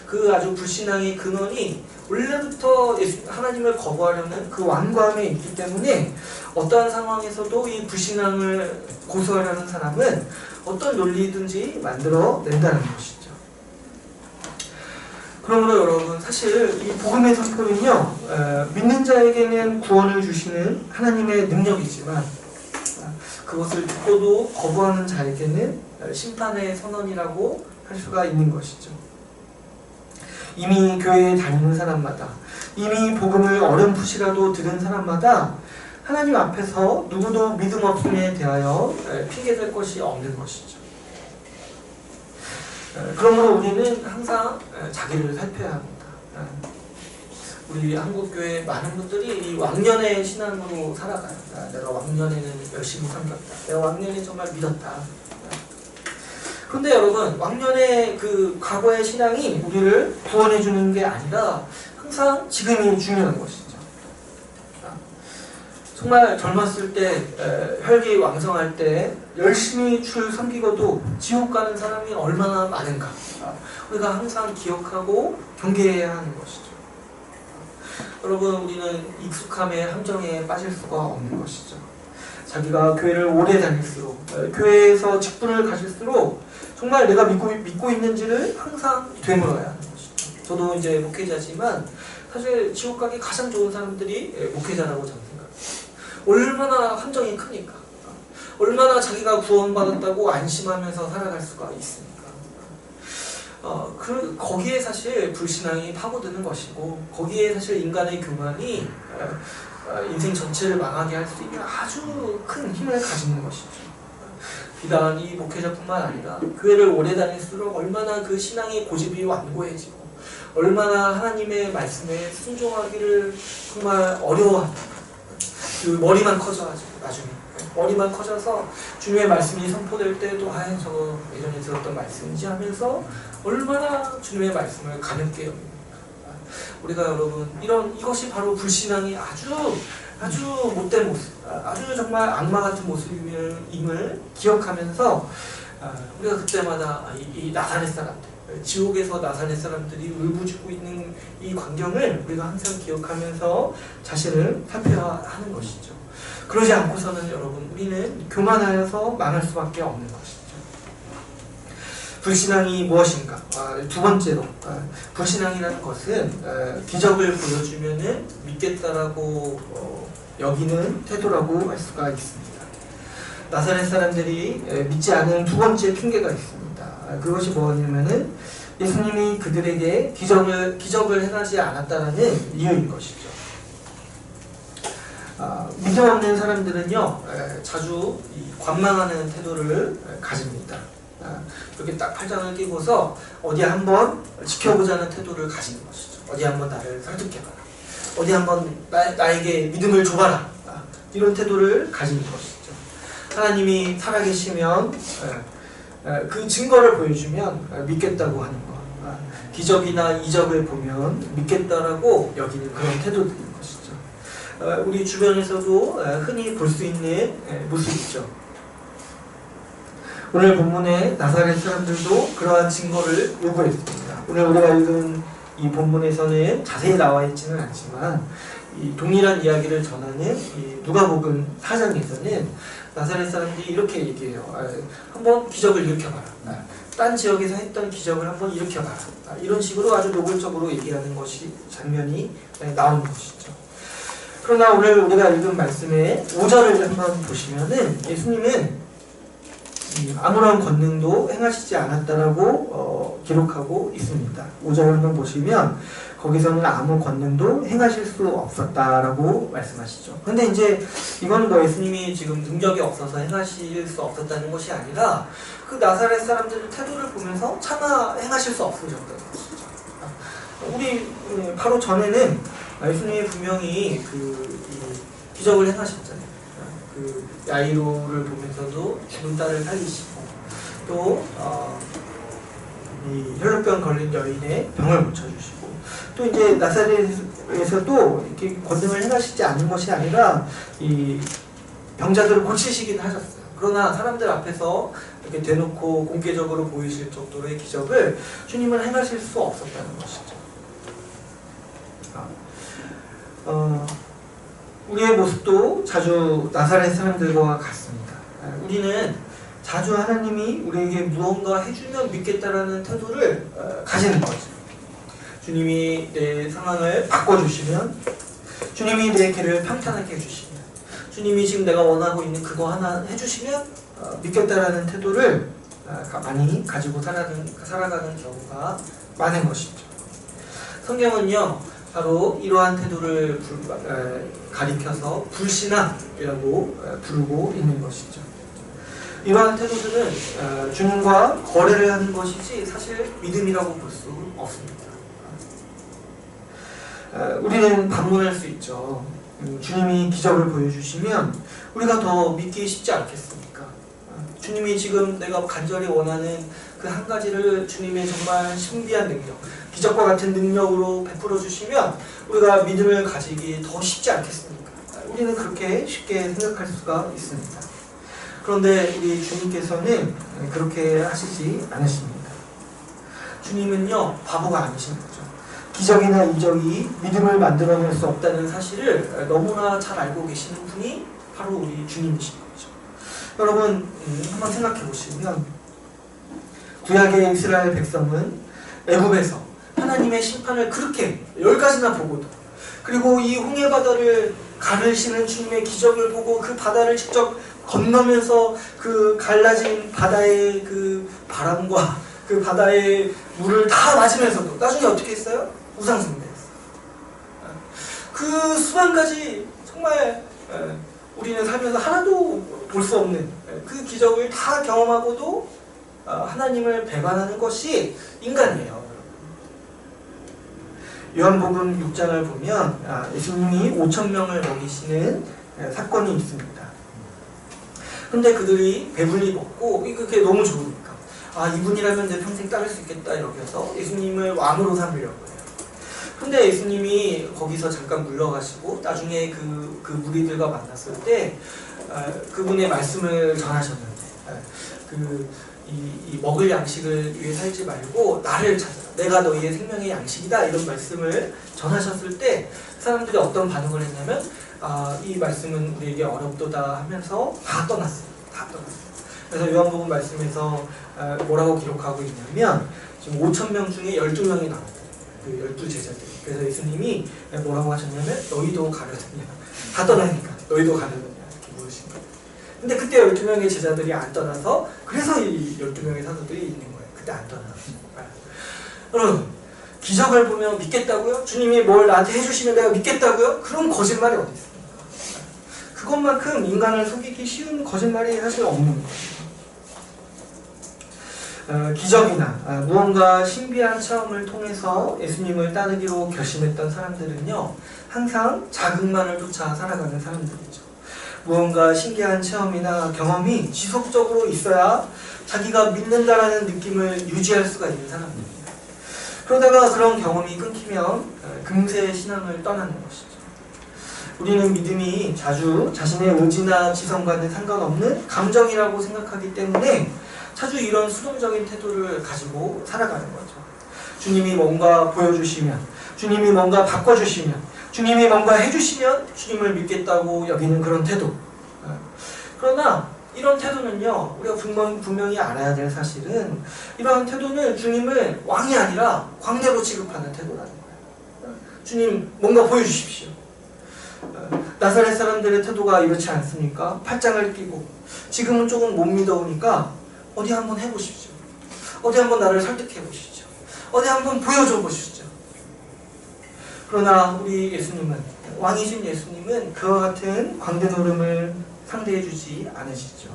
그 아주 불신앙의 근원이 원래부터 하나님을 거부하려는 그 완고함에 있기 때문에 어떠한 상황에서도 이 불신앙을 고수하려는 사람은 어떤 논리든지 만들어낸다는 것이죠. 그러므로 여러분, 사실 이 복음의 선포는요, 믿는 자에게는 구원을 주시는 하나님의 능력이지만 그것을 듣고도 거부하는 자에게는 심판의 선언이라고 할 수가 있는 것이죠. 이미 교회에 다니는 사람마다, 이미 복음을 어렴풋이라도 들은 사람마다 하나님 앞에서 누구도 믿음 없음에 대하여 핑계댈 것이 없는 것이죠. 그러므로 우리는 항상 자기를 살펴야 합니다. 우리 한국교회 많은 분들이 이 왕년의 신앙으로 살아가요. 내가 왕년에는 열심히 섬겼다, 내가 왕년에 정말 믿었다. 그런데 여러분, 왕년의 그 과거의 신앙이 우리를 구원해주는 게 아니라 항상 지금이 중요한 것이죠. 정말 젊었을 때, 혈기왕성할 때 열심히 주를 섬기고도 지옥 가는 사람이 얼마나 많은가, 우리가 항상 기억하고 경계해야 하는 것이죠. 여러분, 우리는 익숙함의 함정에 빠질 수가 없는 것이죠. 자기가 교회를 오래 다닐수록, 교회에서 직분을 가질수록 정말 내가 믿고 있는지를 항상 되물어야 하는 것이죠. 저도 이제 목회자지만 사실 지옥 가기 가장 좋은 사람들이 목회자라고 저는 생각해요. 얼마나 함정이 크니까, 얼마나 자기가 구원받았다고 안심하면서 살아갈 수가 있습니까? 거기에 사실 불신앙이 파고드는 것이고, 거기에 사실 인간의 교만이 인생 전체를 망하게 할 수 있는 아주 큰 힘을 가지는 것이죠. 비단 이 목회자뿐만 아니라 교회를 오래 다닐수록 얼마나 그 신앙의 고집이 완고해지고, 얼마나 하나님의 말씀에 순종하기를 정말 어려워한다. 그 머리만 커져가지고 나중에 머리만 커져서 주님의 말씀이 선포될 때도 저거 예전에 들었던 말씀이지 하면서 얼마나 주님의 말씀을 가볍게 여깁니까? 우리가 여러분 이것이 바로 불신앙이 아주 못된 모습, 아주 정말 악마 같은 모습임을 기억하면서 우리가 그때마다 이 나사렛 사람들, 지옥에서 나사렛 사람들이 울부짖고 있는 이 광경을 우리가 항상 기억하면서 자신을 살펴야 하는 것이죠. 그러지 않고서는 여러분 우리는 교만하여서 망할 수밖에 없는 것이죠. 불신앙이 무엇인가? 두 번째로 불신앙이라는 것은 기적을 보여주면은 믿겠다라고 여기는 태도라고 할 수가 있습니다. 나사렛 사람들이 믿지 않은 두 번째 핑계가 있습니다. 그것이 뭐냐면은 예수님이 그들에게 기적을 행하지 않았다는 이유인 것이죠. 믿음 없는 사람들은요 자주 관망하는 태도를 가집니다. 이렇게 딱 팔짱을 끼고서 어디 한번 지켜보자는 태도를 가지는 것이죠. 어디 한번 나를 설득해봐라. 어디 한번 나에게 믿음을 줘봐라. 이런 태도를 가지는 것이죠. 하나님이 살아계시면 그 증거를 보여주면 믿겠다고 하는 것. 기적이나 이적을 보면 믿겠다라고 여기는 그런 태도들인 것이죠. 우리 주변에서도 흔히 볼 수 있는 모습이죠. 오늘 본문의 나사렛 사람들도 그러한 증거를 요구했습니다. 오늘 우리가 읽은 이 본문에서는 자세히 나와 있지는 않지만 이 동일한 이야기를 전하는 이 누가복음 4장에서는 나사렛 사람들이 이렇게 얘기해요. 한번 기적을 일으켜봐라. 딴 지역에서 했던 기적을 한번 일으켜봐라. 이런 식으로 아주 노골적으로 얘기하는 것이 장면이 나오는 것이죠. 그러나 오늘 우리가 읽은 말씀의 5절을 한번 보시면은 예수님은 아무런 권능도 행하시지 않았다라고 기록하고 있습니다. 5절을 한번 보시면 거기서는 아무 권능도 행하실 수 없었다라고 말씀하시죠. 근데 이제 이거는 뭐 예수님이 지금 능력이 없어서 행하실 수 없었다는 것이 아니라 그 나사렛 사람들의 태도를 보면서 차마 행하실 수 없으셨다는 것이죠. 우리 바로 전에는 예수님이 분명히 기적을 행하셨잖아요. 그 야이로를 보면서도 죽은 딸을 살리시고 또 이 혈루병 걸린 여인의 병을 고쳐주시고 또 이제 나사렛에서도 이렇게 권능을 행하시지 않는 것이 아니라 이 병자들을 고치시긴 하셨어요. 그러나 사람들 앞에서 이렇게 대놓고 공개적으로 보이실 정도의 기적을 주님은 행하실 수 없었다는 것이죠. 우리의 모습도 자주 나사렛 사람들과 같습니다. 우리는 자주 하나님이 우리에게 무언가 해주면 믿겠다라는 태도를 가지는 거죠. 주님이 내 상황을 바꿔주시면, 주님이 내 길을 평탄하게 해주시면, 주님이 지금 내가 원하고 있는 그거 하나 해주시면 믿겠다라는 태도를 많이 가지고 살아가는 경우가 많은 것이죠. 성경은요 바로 이러한 태도를 가리켜서 불신앙이라고 부르고 있는 것이죠. 이러한 태도들은 주님과 거래를 하는 것이지 사실 믿음이라고 볼 수 없습니다. 우리는 반문할 수 있죠. 주님이 기적을 보여주시면 우리가 더 믿기 쉽지 않겠습니까? 주님이 지금 내가 간절히 원하는 그 한 가지를 주님의 정말 신비한 능력, 기적과 같은 능력으로 베풀어 주시면 우리가 믿음을 가지기 더 쉽지 않겠습니까? 우리는 그렇게 쉽게 생각할 수가 있습니다. 그런데 우리 주님께서는 그렇게 하시지 않으십니다. 주님은요 바보가 아니신 거죠. 기적이나 이적이 믿음을 만들어낼 수 없다는 사실을 너무나 잘 알고 계시는 분이 바로 우리 주님이신 거죠. 여러분 한번 생각해 보시면 구약의 이스라엘 백성은 애굽에서 하나님의 심판을 그렇게 10가지나 보고도 그리고 이 홍해바다를 가르시는 주님의 기적을 보고 그 바다를 직접 건너면서 그 갈라진 바다의 그 바람과 그 바다의 물을 다 맞으면서도 나중에 어떻게 했어요? 우상숭배했어요. 그 수만 가지 정말 우리는 살면서 하나도 볼 수 없는 그 기적을 다 경험하고도 하나님을 배반하는 것이 인간이에요. 요한복음 6장을 보면 예수님이 5,000명을 먹이시는 사건이 있습니다. 근데 그들이 배불리 먹고 그게 너무 좋으니까 이분이라면 내 평생 따를 수 있겠다 이렇게 해서 예수님을 왕으로 삼으려고 해요. 근데 예수님이 거기서 잠깐 물러가시고 나중에 그 무리들과 만났을 때 그분의 말씀을 전하셨는데 이 먹을 양식을 위해 살지 말고 나를 찾아라. 내가 너희의 생명의 양식이다. 이런 말씀을 전하셨을 때 사람들이 어떤 반응을 했냐면 이 말씀은 우리에게 어렵도다 하면서 다 떠났어요. 그래서 요한복음 말씀에서 뭐라고 기록하고 있냐면 지금 5,000명 중에 12명이 나왔어요. 그 12제자들. 그래서 예수님이 뭐라고 하셨냐면 너희도 가려느냐. 다 떠나니까 너희도 가려느냐. 이렇게 물으신 거예요. 근데 그때 12명의 제자들이 안 떠나서 그래서 이 12명의 사도들이 있는 거예요. 그때 안 떠나서. 여러분 기적을 보면 믿겠다고요? 주님이 뭘 나한테 해주시면 내가 믿겠다고요? 그런 거짓말이 어디 있습니까? 그것만큼 인간을 속이기 쉬운 거짓말이 사실 없는 거예요. 기적이나 무언가 신비한 체험을 통해서 예수님을 따르기로 결심했던 사람들은요 항상 자극만을 쫓아 살아가는 사람들이죠. 무언가 신기한 체험이나 경험이 지속적으로 있어야 자기가 믿는다라는 느낌을 유지할 수가 있는 사람들입니다. 그러다가 그런 경험이 끊기면 금세 신앙을 떠나는 것이죠. 우리는 믿음이 자주 자신의 의지나 지성과는 상관없는 감정이라고 생각하기 때문에 자주 이런 수동적인 태도를 가지고 살아가는 거죠. 주님이 뭔가 보여주시면, 주님이 뭔가 바꿔주시면, 주님이 뭔가 해주시면 주님을 믿겠다고 여기는 그런 태도. 그러나 이런 태도는요, 우리가 분명히 알아야 될 사실은 이러한 태도는 주님을 왕이 아니라 광대로 취급하는 태도라는 거예요. 주님 뭔가 보여주십시오. 나사렛 사람들의 태도가 이렇지 않습니까? 팔짱을 끼고 지금은 조금 못 믿어오니까 어디 한번 해보십시오. 어디 한번 나를 설득해 보시죠. 어디 한번 보여줘 보시죠. 그러나 우리 예수님은, 왕이신 예수님은 그와 같은 광대 노름을 상대해주지 않으시죠.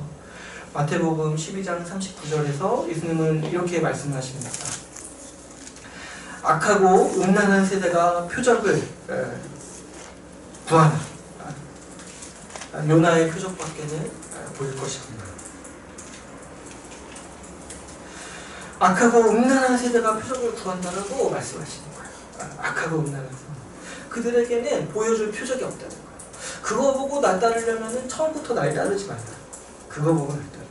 마태복음 12장 39절에서 예수님은 이렇게 말씀하십니다. 악하고 음란한 세대가 표적을 구하나 요나의 표적밖에는 보일 것입니다. 악하고 음란한 세대가 표적을 구한다라고 말씀하시는 거예요. 악하고 음란한 세대. 그들에게는 보여줄 표적이 없다는 거예요. 그거 보고 날 따르려면 처음부터 날 따르지 말라. 그거 보고 날 따르라.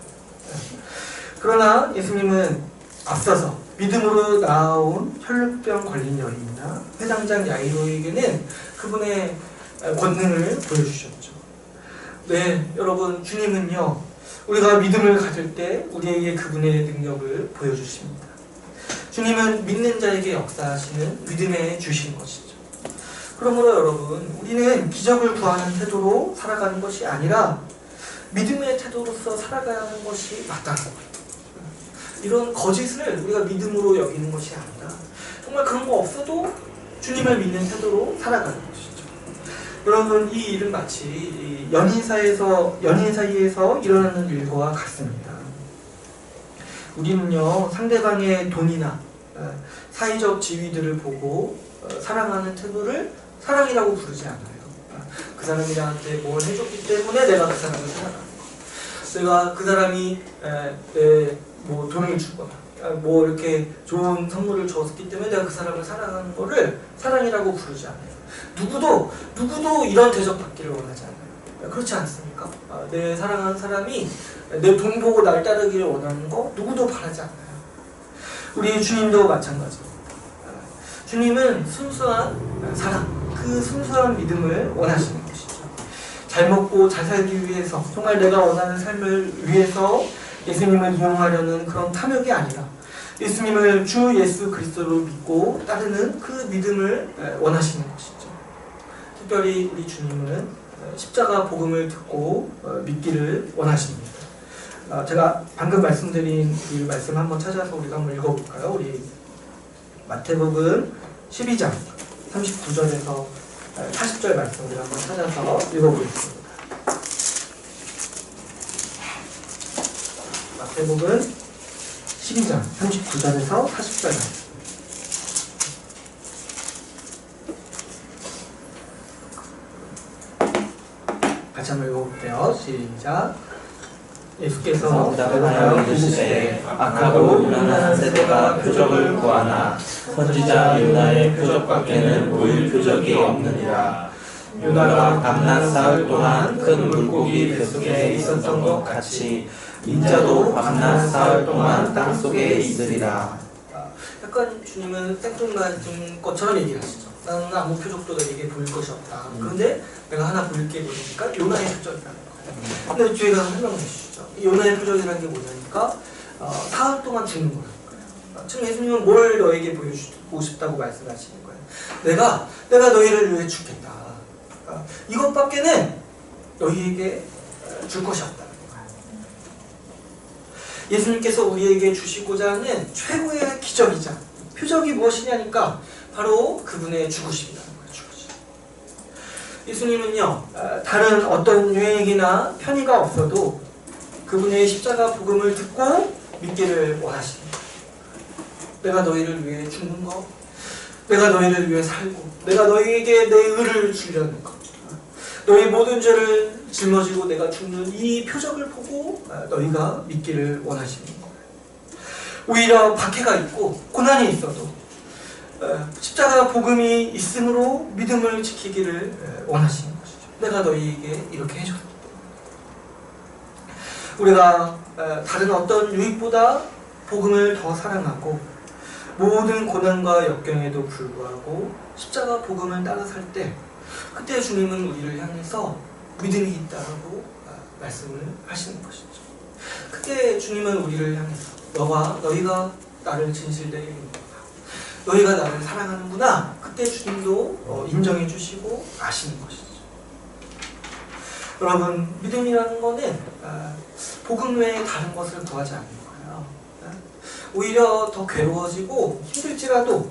그러나 예수님은 앞서서 믿음으로 나아온 혈루병 걸린 여인이나 회당장 야이로에게는 그분의 권능을 보여주셨죠. 네, 여러분, 주님은요, 우리가 믿음을 가질 때 우리에게 그분의 능력을 보여주십니다. 주님은 믿는 자에게 역사하시는 믿음의 주신 것이죠. 그러므로 여러분, 우리는 기적을 구하는 태도로 살아가는 것이 아니라 믿음의 태도로서 살아가야 하는 것이 맞다는 거예요. 이런 거짓을 우리가 믿음으로 여기는 것이 아니라 정말 그런 거 없어도 주님을 믿는 태도로 살아가는 것이죠. 여러분, 이 일은 마치 연인 사이에서 일어나는 일과 같습니다. 우리는요, 상대방의 돈이나 사회적 지위들을 보고 사랑하는 태도를 사랑이라고 부르지 않아요. 그 사람이 나한테 뭘 해줬기 때문에 내가 그 사람을 사랑하는 거. 내가 그 사람이 내 뭐 돈을 주거나 뭐 이렇게 좋은 선물을 줬기 때문에 내가 그 사람을 사랑하는 거를 사랑이라고 부르지 않아요. 누구도 이런 대접받기를 원하지 않아요. 그렇지 않습니까? 내 사랑하는 사람이 내 돈 보고 날 따르기를 원하는 거 누구도 바라지 않아요. 우리 주님도 마찬가지입니다. 주님은 순수한 사랑, 그 순수한 믿음을 원하시는 것이죠. 잘 먹고 잘 살기 위해서, 정말 내가 원하는 삶을 위해서 예수님을 이용하려는 그런 탐욕이 아니라 예수님을 주 예수 그리스도로 믿고 따르는 그 믿음을 원하시는 것이죠. 특별히 우리 주님은 십자가 복음을 듣고 믿기를 원하십니다. 제가 방금 말씀드린 그 말씀 한번 찾아서 우리가 한번 읽어볼까요? 우리 마태복음 12장 39절에서 40절 말씀 우리가 한번 찾아서 읽어보겠습니다. 마태복음 12장 39절에서 40절 말씀. 같이 한번 읽어볼게요. 시작. 예수께서 대답하여 이르시되 악하고 음란한 세대가 표적을 구하나 선지자 요나의 표적밖에는 보일 표적이 없느니라. 요나가 밤낮 사흘 동안 큰 물고기 뱃속에 있었던 것 같이 인자도 밤낮 사흘 동안 땅속에 있으리라. 약간 주님은 생뚱맞은 것처럼 얘기하시죠. 나는 아무 표적도 너에게 보일 것이 없다. 그런데 내가 하나 보일게 보니까 요나의 표적이라는 거예요. 근데 주의가 설명해 주시죠. 이 요나의 표적이라는 게 뭐냐니까 사흘 동안 죽는 거예요. 지금 예수님은 뭘 너에게 보여주고 싶다고 말씀하시는 거예요. 내가 너희를 위해 죽겠다. 이것밖에는 너희에게 줄 것이 없다는 거예요. 예수님께서 우리에게 주시고자 하는 최고의 기적이자 표적이 무엇이냐니까 바로 그분의 죽으심이라는 거예요. 죽으심. 예수님은요, 다른 어떤 유행이나 편의가 없어도 그분의 십자가 복음을 듣고 믿기를 원하십니다. 내가 너희를 위해 죽는 거, 내가 너희를 위해 살고, 내가 너희에게 내 의를 주려는 것, 너희 모든 죄를 짊어지고 내가 죽는 이 표적을 보고 너희가 믿기를 원하시는 거예요. 오히려 박해가 있고 고난이 있어도 십자가 복음이 있으므로 믿음을 지키기를 원하시는 것이죠. 내가 너희에게 이렇게 해줬다. 우리가 다른 어떤 유익보다 복음을 더 사랑하고 모든 고난과 역경에도 불구하고 십자가 복음을 따라 살 때 그때 주님은 우리를 향해서 믿음이 있다고 말씀을 하시는 것이죠. 그때 주님은 우리를 향해서 너희가 나를 진실되게 믿는구나, 너희가 나를 사랑하는구나, 그때 주님도 인정해 주시고 아시는 것이죠. 여러분, 믿음이라는 거는 복음 외에 다른 것을 구하지 않는 거예요. 오히려 더 괴로워지고 힘들지라도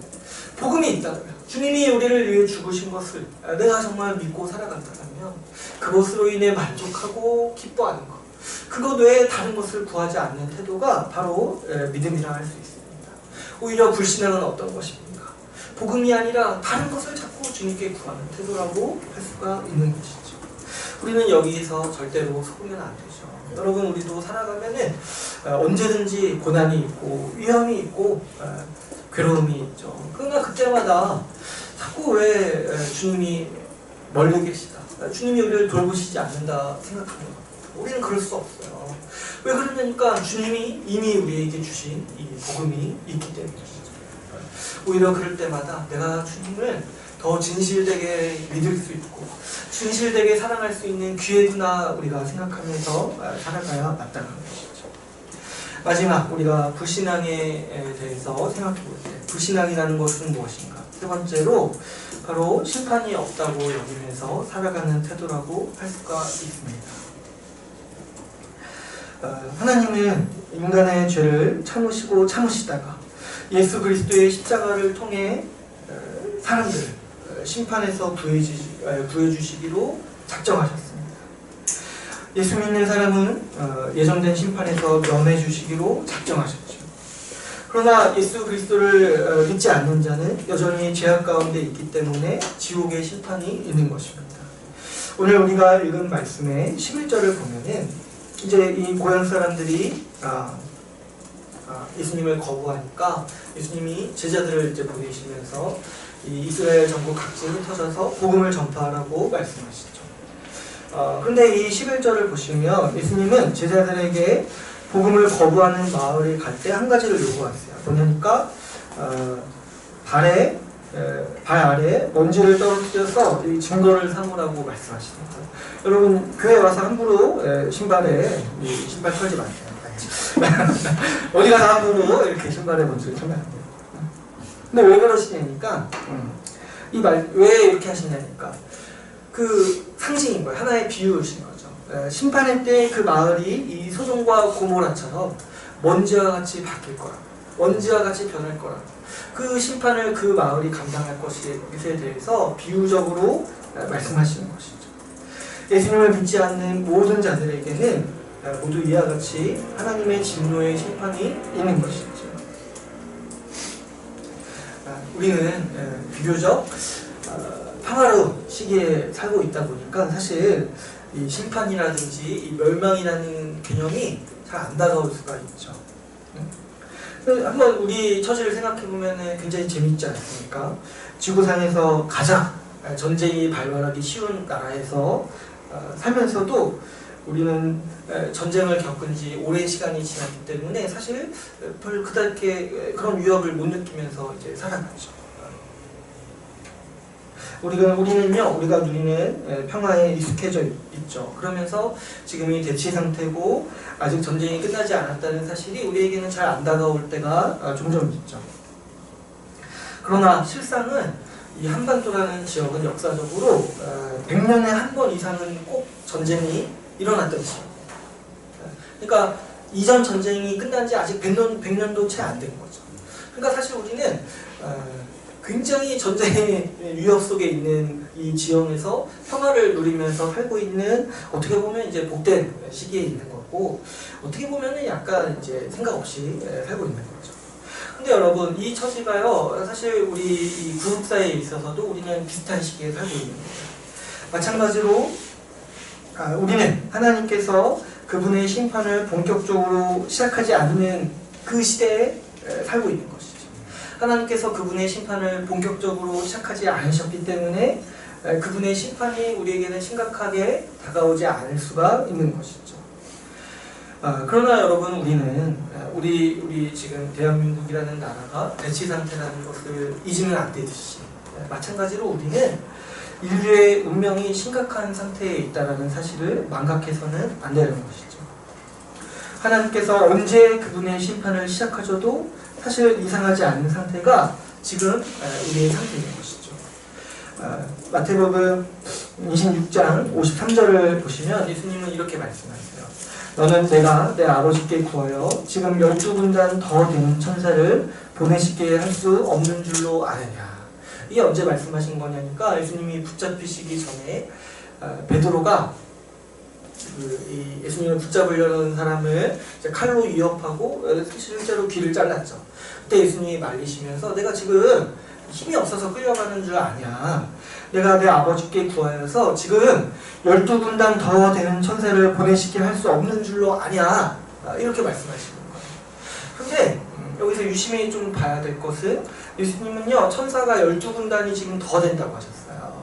복음이 있다면, 주님이 우리를 위해 죽으신 것을 내가 정말 믿고 살아간다면 그것으로 인해 만족하고 기뻐하는 것, 그것 외에 다른 것을 구하지 않는 태도가 바로 믿음이라 할 수 있습니다. 오히려 불신앙은 어떤 것입니까? 복음이 아니라 다른 것을 자꾸 주님께 구하는 태도라고 할 수가 있는 것이죠. 우리는 여기서 절대로 속으면 안 되죠. 여러분, 우리도 살아가면은 언제든지 고난이 있고 위험이 있고 괴로움이 있죠. 그러나 그때마다 자꾸 왜 주님이 멀리 계시다, 주님이 우리를 돌보시지 않는다 생각하는 거예요. 우리는 그럴 수 없어요. 왜 그러냐니까 주님이 이미 우리에게 주신 이 복음이 있기 때문이죠. 오히려 그럴 때마다 내가 주님을 더 진실되게 믿을 수 있고 진실되게 사랑할 수 있는 기회구나 우리가 생각하면서 살아가야 마땅한 것이죠. 마지막, 우리가 불신앙에 대해서 생각해 볼 때 불신앙이라는 것은 무엇인가? 세 번째로 바로 심판이 없다고 여기면서 살아가는 태도라고 할 수가 있습니다. 하나님은 인간의 죄를 참으시다가 예수 그리스도의 십자가를 통해 사람들을 심판에서 구해주시기로 작정하셨습니다. 예수 믿는 사람은 예정된 심판에서 면해 주시기로 작정하셨죠. 그러나 예수 그리스도를 믿지 않는 자는 여전히 죄악 가운데 있기 때문에 지옥의 심판이 있는 것입니다. 오늘 우리가 읽은 말씀의 11절을 보면은 이제 이 고향 사람들이 예수님을 거부하니까 예수님이 제자들을 이제 보내시면서 이 이스라엘 전국 각지에 흩어져서 복음을 전파하라고 말씀하시죠. 그런데 이 11절을 보시면 예수님은 제자들에게 복음을 거부하는 마을에 갈 때 한 가지를 요구하세요. 뭐냐니까 발 아래에 먼지를 떨어뜨려서 이 증거를 삼으라고 말씀하십니다. 여러분, 교회 와서 함부로 신발에 신발 털지 마세요. 어디 가서 함부로 이렇게 신발에 먼지를 털면 안 돼요. 근데 왜 그러시냐니까 이 말 왜 이렇게 하시냐니까 그 상징인 거예요. 하나의 비유신 거죠. 심판의 때 그 마을이 이 소돔과 고모라처럼 먼지와 같이 바뀔 거라, 먼지와 같이 변할 거라, 그 심판을 그 마을이 감당할 것에 대해서 비유적으로 말씀하시는 것이죠. 예수님을 믿지 않는 모든 자들에게는 모두 이와 같이 하나님의 진노의 심판이 있는 것이죠. 우리는 비교적 평화로운 시기에 살고 있다 보니까 사실 이 심판이라든지 이 멸망이라는 개념이 잘 안 다가올 수가 있죠. 한번 우리 처지를 생각해 보면 굉장히 재밌지 않습니까? 지구상에서 가장 전쟁이 발발하기 쉬운 나라에서 살면서도 우리는 전쟁을 겪은 지 오랜 시간이 지났기 때문에 사실 별 그다게 그런 위협을 못 느끼면서 이제 살아갔죠. 우리가 누리는 평화에 익숙해져 있죠. 그러면서 지금이 대치 상태고 아직 전쟁이 끝나지 않았다는 사실이 우리에게는 잘 안 다가올 때가 종종 있죠. 그러나 실상은 이 한반도라는 지역은 역사적으로 100년에 한 번 이상은 꼭 전쟁이 일어났던 지역. 그러니까 이전 전쟁이 끝난 지 아직 100년도 채 안 된 거죠. 그러니까 사실 우리는 굉장히 전쟁의 위협 속에 있는 이 지형에서 평화를 누리면서 살고 있는, 어떻게 보면 이제 복된 시기에 있는 거고, 어떻게 보면은 약간 이제 생각 없이 살고 있는 거죠. 근데 여러분, 이 처지가요, 사실 우리 이 구속사에 있어서도 우리는 비슷한 시기에 살고 있는 거예요. 마찬가지로 우리는 하나님께서 그분의 심판을 본격적으로 시작하지 않는 그 시대에 살고 있는 것이죠. 하나님께서 그분의 심판을 본격적으로 시작하지 않으셨기 때문에 그분의 심판이 우리에게는 심각하게 다가오지 않을 수가 있는 것이죠. 그러나 여러분, 우리 지금 대한민국이라는 나라가 대치 상태라는 것을 잊으면 안 되듯이, 마찬가지로 우리는 인류의 운명이 심각한 상태에 있다는 사실을 망각해서는 안 되는 것이죠. 하나님께서 언제 그분의 심판을 시작하셔도 사실 이상하지 않은 상태가 지금 우리의 상태인 것이죠. 마태복음 26장 53절을 보시면 예수님은 이렇게 말씀하세요. 너는 내가 내 아버지께 구하여 지금 12군단 더 되는 천사를 보내시게 할 수 없는 줄로 아느냐. 이게 언제 말씀하신 거냐니까, 예수님이 붙잡히시기 전에 베드로가 예수님을 붙잡으려는 사람을 칼로 위협하고 실제로 귀를 잘랐죠. 그때 예수님이 말리시면서 내가 지금 힘이 없어서 끌려가는 줄 아냐. 내가 내 아버지께 구하여서 지금 12군단 더 되는 천사를 보내시게 할 수 없는 줄로 아냐. 이렇게 말씀하시는 거예요. 그런데 여기서 유심히 좀 봐야 될 것은, 예수님은요, 천사가 12군단이 지금 더 된다고 하셨어요.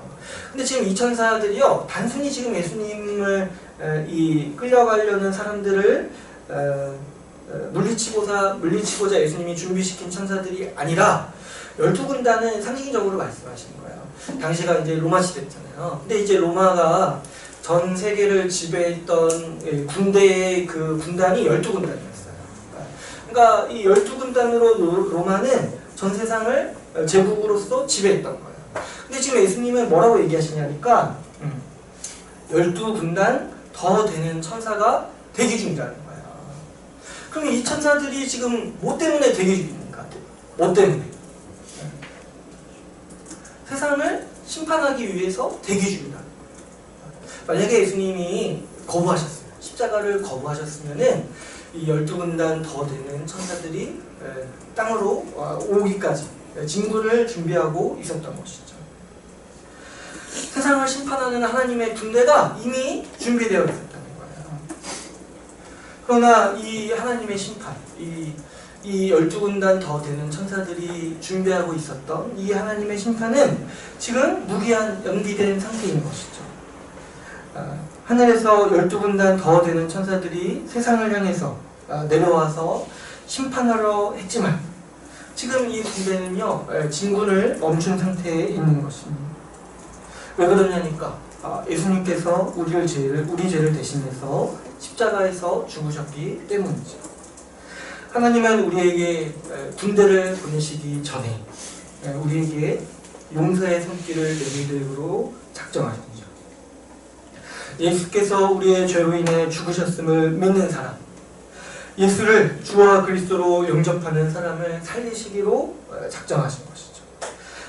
근데 지금 이 천사들이요, 단순히 지금 예수님을 끌려가려는 사람들을 물리치고자 예수님이 준비시킨 천사들이 아니라 12군단은 상징적으로 말씀하시는 거예요. 당시가 이제 로마 시대였잖아요. 근데 이제 로마가 전 세계를 지배했던 군대의 그 군단이 12군단이었어요. 그러니까 이 12군단으로 로마는 전 세상을 제국으로서 지배했던 거예요. 근데 지금 예수님은 뭐라고 얘기하시냐니까 12군단 더 되는 천사가 대기 중이라는 거예요. 그럼 이 천사들이 지금 뭐 때문에 대기 중입니까? 뭐 때문에? 세상을 심판하기 위해서 대기 중이라는 거예요. 만약에 예수님이 거부하셨어요. 십자가를 거부하셨으면은 이 12군단 더 되는 천사들이 땅으로 오기까지 진군을 준비하고 있었던 것이죠. 세상을 심판하는 하나님의 군대가 이미 준비되어 있었다는 거예요. 그러나 이 하나님의 심판, 이 12군단 더 되는 천사들이 준비하고 있었던 이 하나님의 심판은 지금 무기한 연기된 상태인 것이죠. 하늘에서 12군단 더 되는 천사들이 세상을 향해서 내려와서 심판하러 했지만 지금 이 군대는요, 진군을 멈춘 상태에 있는 것입니다. 왜 그러냐니까 예수님께서 우리 죄를 대신해서 십자가에서 죽으셨기 때문이죠. 하나님은 우리에게 군대를 보내시기 전에 우리에게 용서의 손길을 내밀으로 작정하셨죠. 예수께서 우리의 죄로 인해 죽으셨음을 믿는 사람, 예수를 주와 그리스도로 영접하는 사람을 살리시기로 작정하신 것이죠.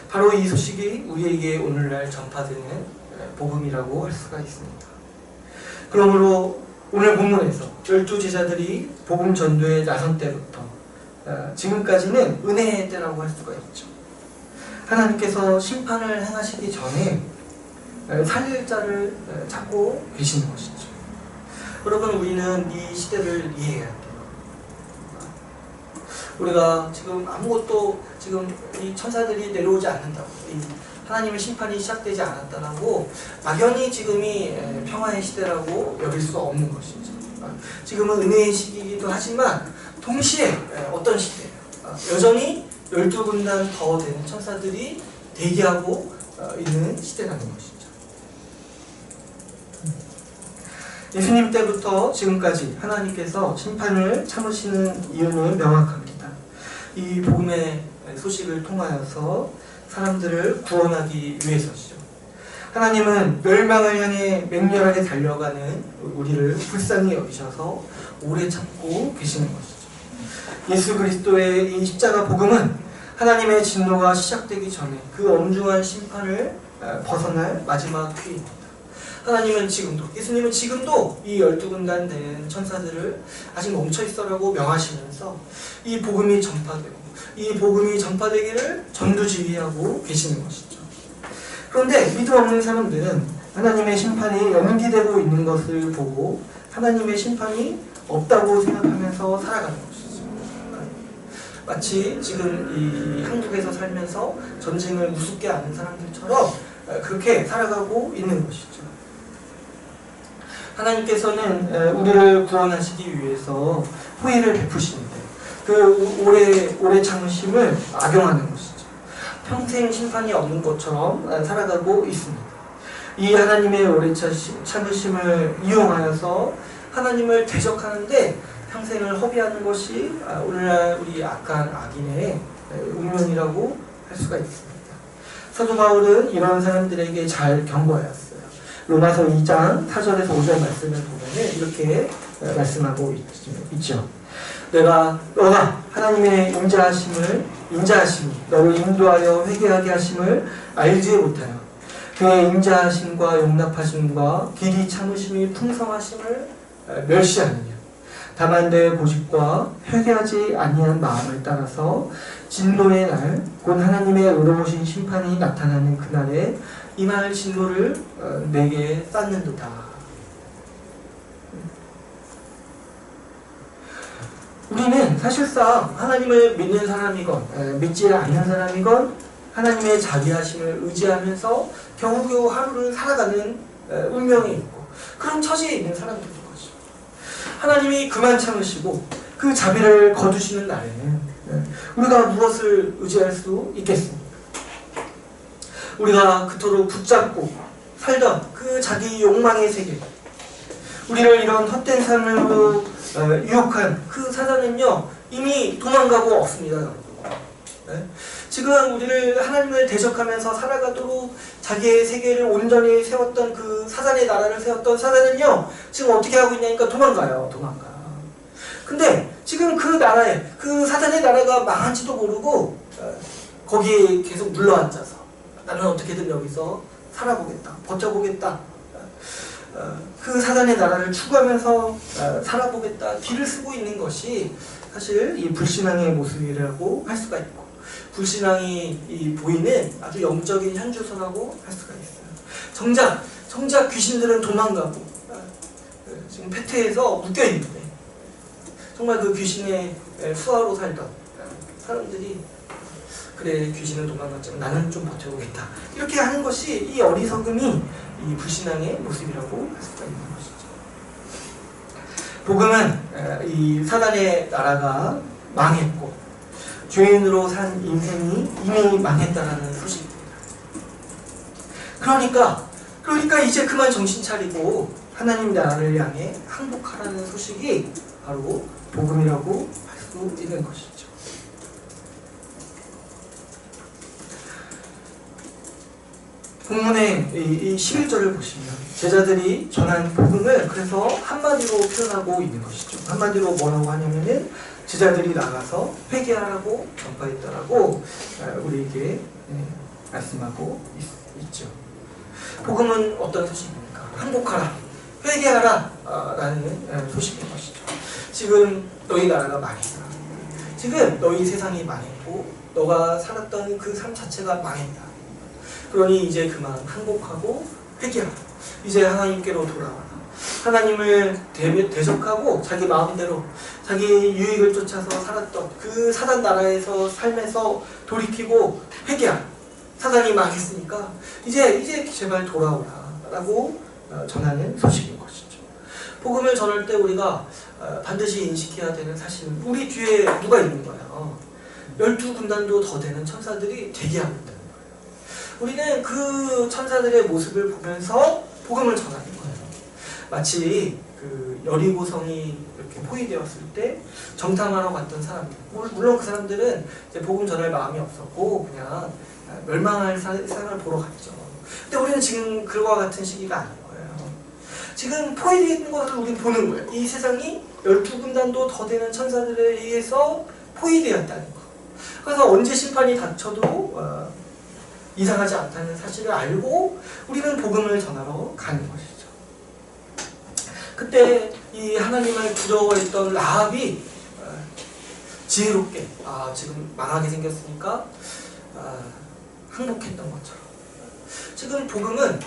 바로 이 소식이 우리에게 오늘날 전파되는 복음이라고 할 수가 있습니다. 그러므로 오늘 본문에서 12제자들이 복음 전도에 나선 때부터 지금까지는 은혜의 때라고 할 수가 있죠. 하나님께서 심판을 행하시기 전에 살릴 자를 찾고 계시는 것이죠. 여러분, 우리는 이 시대를 이해해야 돼요. 우리가 지금 아무것도 지금 이 천사들이 내려오지 않는다고, 이 하나님의 심판이 시작되지 않았다고 막연히 지금이 평화의 시대라고 여길 수가 없는 것이죠. 지금은 은혜의 시기이기도 하지만 동시에 어떤 시대예요? 여전히 12군단 더 되는 천사들이 대기하고 있는 시대라는 것이죠. 예수님 때부터 지금까지 하나님께서 심판을 참으시는 이유는 명확합니다. 이 복음의 소식을 통하여서 사람들을 구원하기 위해서죠. 하나님은 멸망을 향해 맹렬하게 달려가는 우리를 불쌍히 여기셔서 오래 참고 계시는 것이죠. 예수 그리스도의 이 십자가 복음은 하나님의 진노가 시작되기 전에 그 엄중한 심판을 벗어날 마지막 기회입니다. 하나님은 지금도, 예수님은 지금도 이 12군단 된 천사들을 아직 멈춰있어라고 명하시면서 이 복음이 전파되고 이 복음이 전파되기를 전두지휘하고 계시는 것이죠. 그런데 믿음 없는 사람들은 하나님의 심판이 연기되고 있는 것을 보고 하나님의 심판이 없다고 생각하면서 살아가는 것이죠. 마치 지금 이 한국에서 살면서 전쟁을 우습게 아는 사람들처럼 그렇게 살아가고 있는 것이죠. 하나님께서는 우리를 구원하시기 위해서 후회를 베푸시는데 그 오래 참으심을 악용하는 것이죠. 평생 심판이 없는 것처럼 살아가고 있습니다. 이 하나님의 오래 참으심을 이용하여서 하나님을 대적하는데 평생을 허비하는 것이 오늘날 우리 악한 악인의 운명이라고 할 수가 있습니다. 사도 바울은 이런 사람들에게 잘 경고하였어요. 로마서 2장 4절에서 5절 말씀을 보면 이렇게 말씀하고 있죠. 너가 하나님의 인자하심이 너를 인도하여 회개하게 하심을 알지 못하여 그의 인자하심과 용납하심과 길이 참으심이 풍성하심을 멸시하느냐. 다만 내 고집과 회개하지 아니한 마음을 따라서 진노의 날, 곧 하나님의 의로우신 심판이 나타나는 그날에 임할 진노를 내게 쌓는도다. 우리는 사실상 하나님을 믿는 사람이건 믿지 않는 사람이건 하나님의 자비하심을 의지하면서 겨우겨우 하루를 살아가는 운명이 있고 그런 처지에 있는 사람들인 거죠. 하나님이 그만 참으시고 그 자비를 거두시는 날에는 우리가 무엇을 의지할 수 있겠습니까? 우리가 그토록 붙잡고 살던 그 자기 욕망의 세계, 우리를 이런 헛된 삶으로 유혹한 그 사단은요 이미 도망가고 없습니다. 지금 우리를 하나님을 대적하면서 살아가도록 자기의 세계를 온전히 세웠던 그 사단의 나라를 세웠던 사단은요 지금 어떻게 하고 있냐니까 도망가요. 근데 지금 그 나라에 그 사단의 나라가 망한지도 모르고 거기에 계속 눌러앉아서 나는 어떻게든 여기서 살아보겠다, 버텨보겠다, 그 사단의 나라를 추구하면서 살아보겠다 길을 쓰고 있는 것이 사실 이 불신앙의 모습이라고 할 수가 있고 불신앙이 보이는 아주 영적인 현주소라고 할 수가 있어요. 정작 귀신들은 도망가고 지금 폐퇴해서 묶여있는데 정말 그 귀신의 수하로 살던 사람들이 그래 귀신은 도망갔지만 나는 좀 버텨보겠다 이렇게 하는 것이 이 어리석음이 이 불신앙의 모습이라고 할 수가 있는 것이죠. 복음은 이 사단의 나라가 망했고 죄인으로 산 인생이 이미 망했다라는 소식입니다. 그러니까 이제 그만 정신 차리고 하나님 나라를 향해 항복하라는 소식이 바로 복음이라고 할 수 있는 것이죠. 본문의 이 11절을 보시면 제자들이 전한 복음을 그래서 한마디로 표현하고 있는 것이죠. 한마디로 뭐라고 하냐면은 제자들이 나가서 회개하라고 전파했다라고 우리에게 말씀하고 있죠. 복음은 어떤 소식입니까? 항복하라, 회개하라 라는 소식인 것이죠. 지금 너희 나라가 망했다. 지금 너희 세상이 망했고 너가 살았던 그 삶 자체가 망했다. 그러니 이제 그만 항복하고 회개하라. 이제 하나님께로 돌아와라. 하나님을 대적하고 자기 마음대로 자기 유익을 쫓아서 살았던 그 사단 나라에서 삶에서 돌이키고 회개하라. 사단이 망했으니까 이제 제발 돌아오라 라고 전하는 소식인 것이죠. 복음을 전할 때 우리가 반드시 인식해야 되는 사실은 우리 뒤에 누가 있는 거예요. 12군단도 더 되는 천사들이 대기하고 있다는 거예요. 우리는 그 천사들의 모습을 보면서 복음을 전하는 거예요. 마치 그 여리고성이 이렇게 포위되었을 때 정탐하러 갔던 사람들, 물론 그 사람들은 이제 복음 전할 마음이 없었고 그냥 멸망할 세상을 보러 갔죠. 근데 우리는 지금 그와 같은 시기가 아닌 거예요. 지금 포위되어 있는 것을 우리는 보는 거예요. 이 세상이 12군단도 더 되는 천사들에 의해서 포위되었다는 거. 그래서 언제 심판이 닥쳐도 이상하지 않다는 사실을 알고 우리는 복음을 전하러 가는 것이죠. 그때 이 하나님을 두려워했던 라합이 지혜롭게 지금 망하게 생겼으니까 항복했던 것처럼 지금 복음은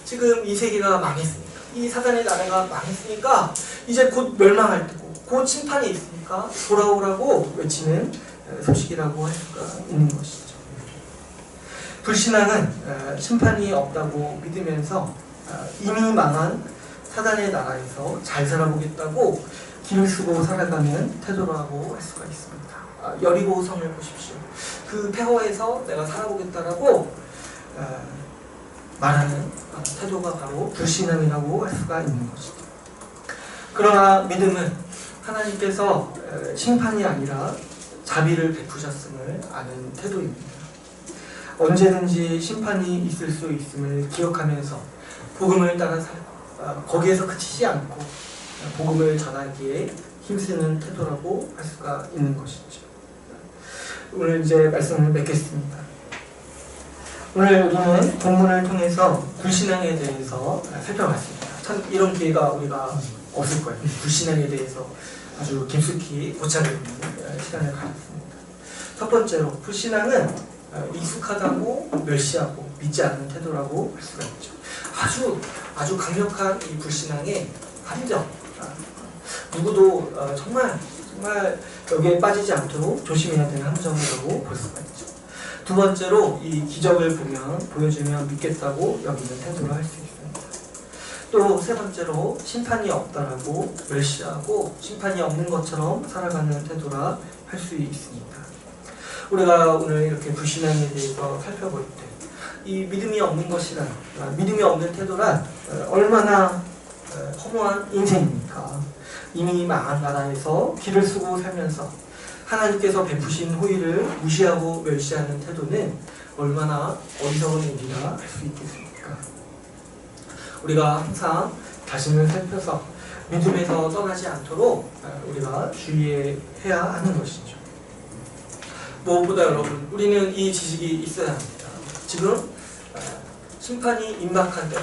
지금 이 세계가 망했으니까 이 사단의 나라가 망했으니까 이제 곧 멸망할 때고 곧 심판이 있으니까 돌아오라고 외치는 소식이라고 할 수가 있는 것이죠. 불신앙은 심판이 없다고 믿으면서 이미 망한 사단의 나라에서 잘 살아보겠다고 길을 쓰고 살아가는 태도라고 할 수가 있습니다. 여리고 성을 보십시오. 그 폐허에서 내가 살아보겠다라고 말하는 태도가 바로 불신앙이라고 할 수가 있는 것이죠. 그러나 믿음은 하나님께서 심판이 아니라 자비를 베푸셨음을 아는 태도입니다. 언제든지 심판이 있을 수 있음을 기억하면서 복음을 따라 살고 거기에서 그치지 않고 복음을 전하기에 힘쓰는 태도라고 할 수가 있는 것이죠. 오늘 이제 말씀을 맺겠습니다. 오늘 우리는 본문을 통해서 불신앙에 대해서 살펴봤습니다. 참 이런 기회가 우리가 없을 거예요. 불신앙에 대해서 아주 깊숙이 고찰해보는 시간을 가졌습니다. 첫 번째로 불신앙은 익숙하다고 멸시하고 믿지 않는 태도라고 할 수가 있죠. 아주 강력한 이 불신앙의 함정. 누구도 정말 여기에 빠지지 않도록 조심해야 되는 함정이라고 볼 수가 있죠. 두 번째로 이 기적을 보여주면 믿겠다고 여기는 태도를 할 수 있습니다. 또 세 번째로 심판이 없다라고 멸시하고 심판이 없는 것처럼 살아가는 태도라 할 수 있습니다. 우리가 오늘 이렇게 불신앙에 대해서 살펴볼 때 이 믿음이 없는 것이란 믿음이 없는 태도란 얼마나 허무한 인생입니까? 이미 망한 나라에서 길을 쓰고 살면서 하나님께서 베푸신 호의를 무시하고 멸시하는 태도는 얼마나 어리석은 일이라 할 수 있겠습니까? 우리가 항상 자신을 살펴서 믿음에서 떠나지 않도록 우리가 주의해야 하는 것이죠. 무엇보다 여러분, 우리는 이 지식이 있어야 합니다. 지금 심판이 임박한 때,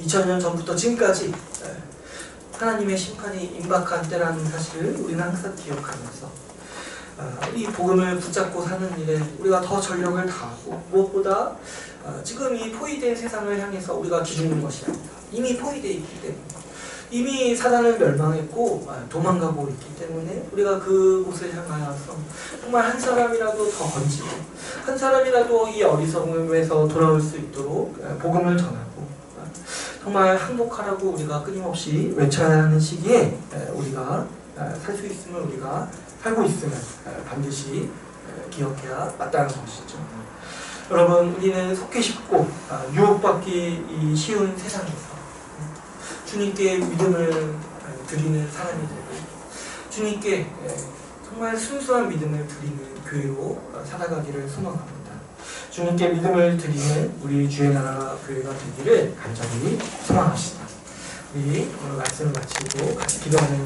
2000년 전부터 지금까지 하나님의 심판이 임박한 때라는 사실을 우리는 항상 기억하면서 이 복음을 붙잡고 사는 일에 우리가 더 전력을 다하고 무엇보다 지금 이 포위된 세상을 향해서 우리가 기죽는 것이 아니다. 이미 포위되어 있기 때문에 이미 사단을 멸망했고 도망가고 있기 때문에 우리가 그곳을 향하여서 정말 한 사람이라도 더 건지고 한 사람이라도 이 어리석음에서 돌아올 수 있도록 복음을 전하고 정말 항복하라고 우리가 끊임없이 외쳐야 하는 시기에 우리가 살 수 있음을 우리가 살고 있음을 반드시 기억해야 마땅한 것이죠. 여러분, 우리는 속기 쉽고 유혹받기 쉬운 세상에서 주님께 믿음을 드리는 사람이 되고 주님께 정말 순수한 믿음을 드리는 교회로 살아가기를 소망합니다. 주님께 믿음을 드리는 우리 주의 나라 교회가 되기를 간절히 소망합시다. 우리 오늘 말씀을 마치고 같이 기도하는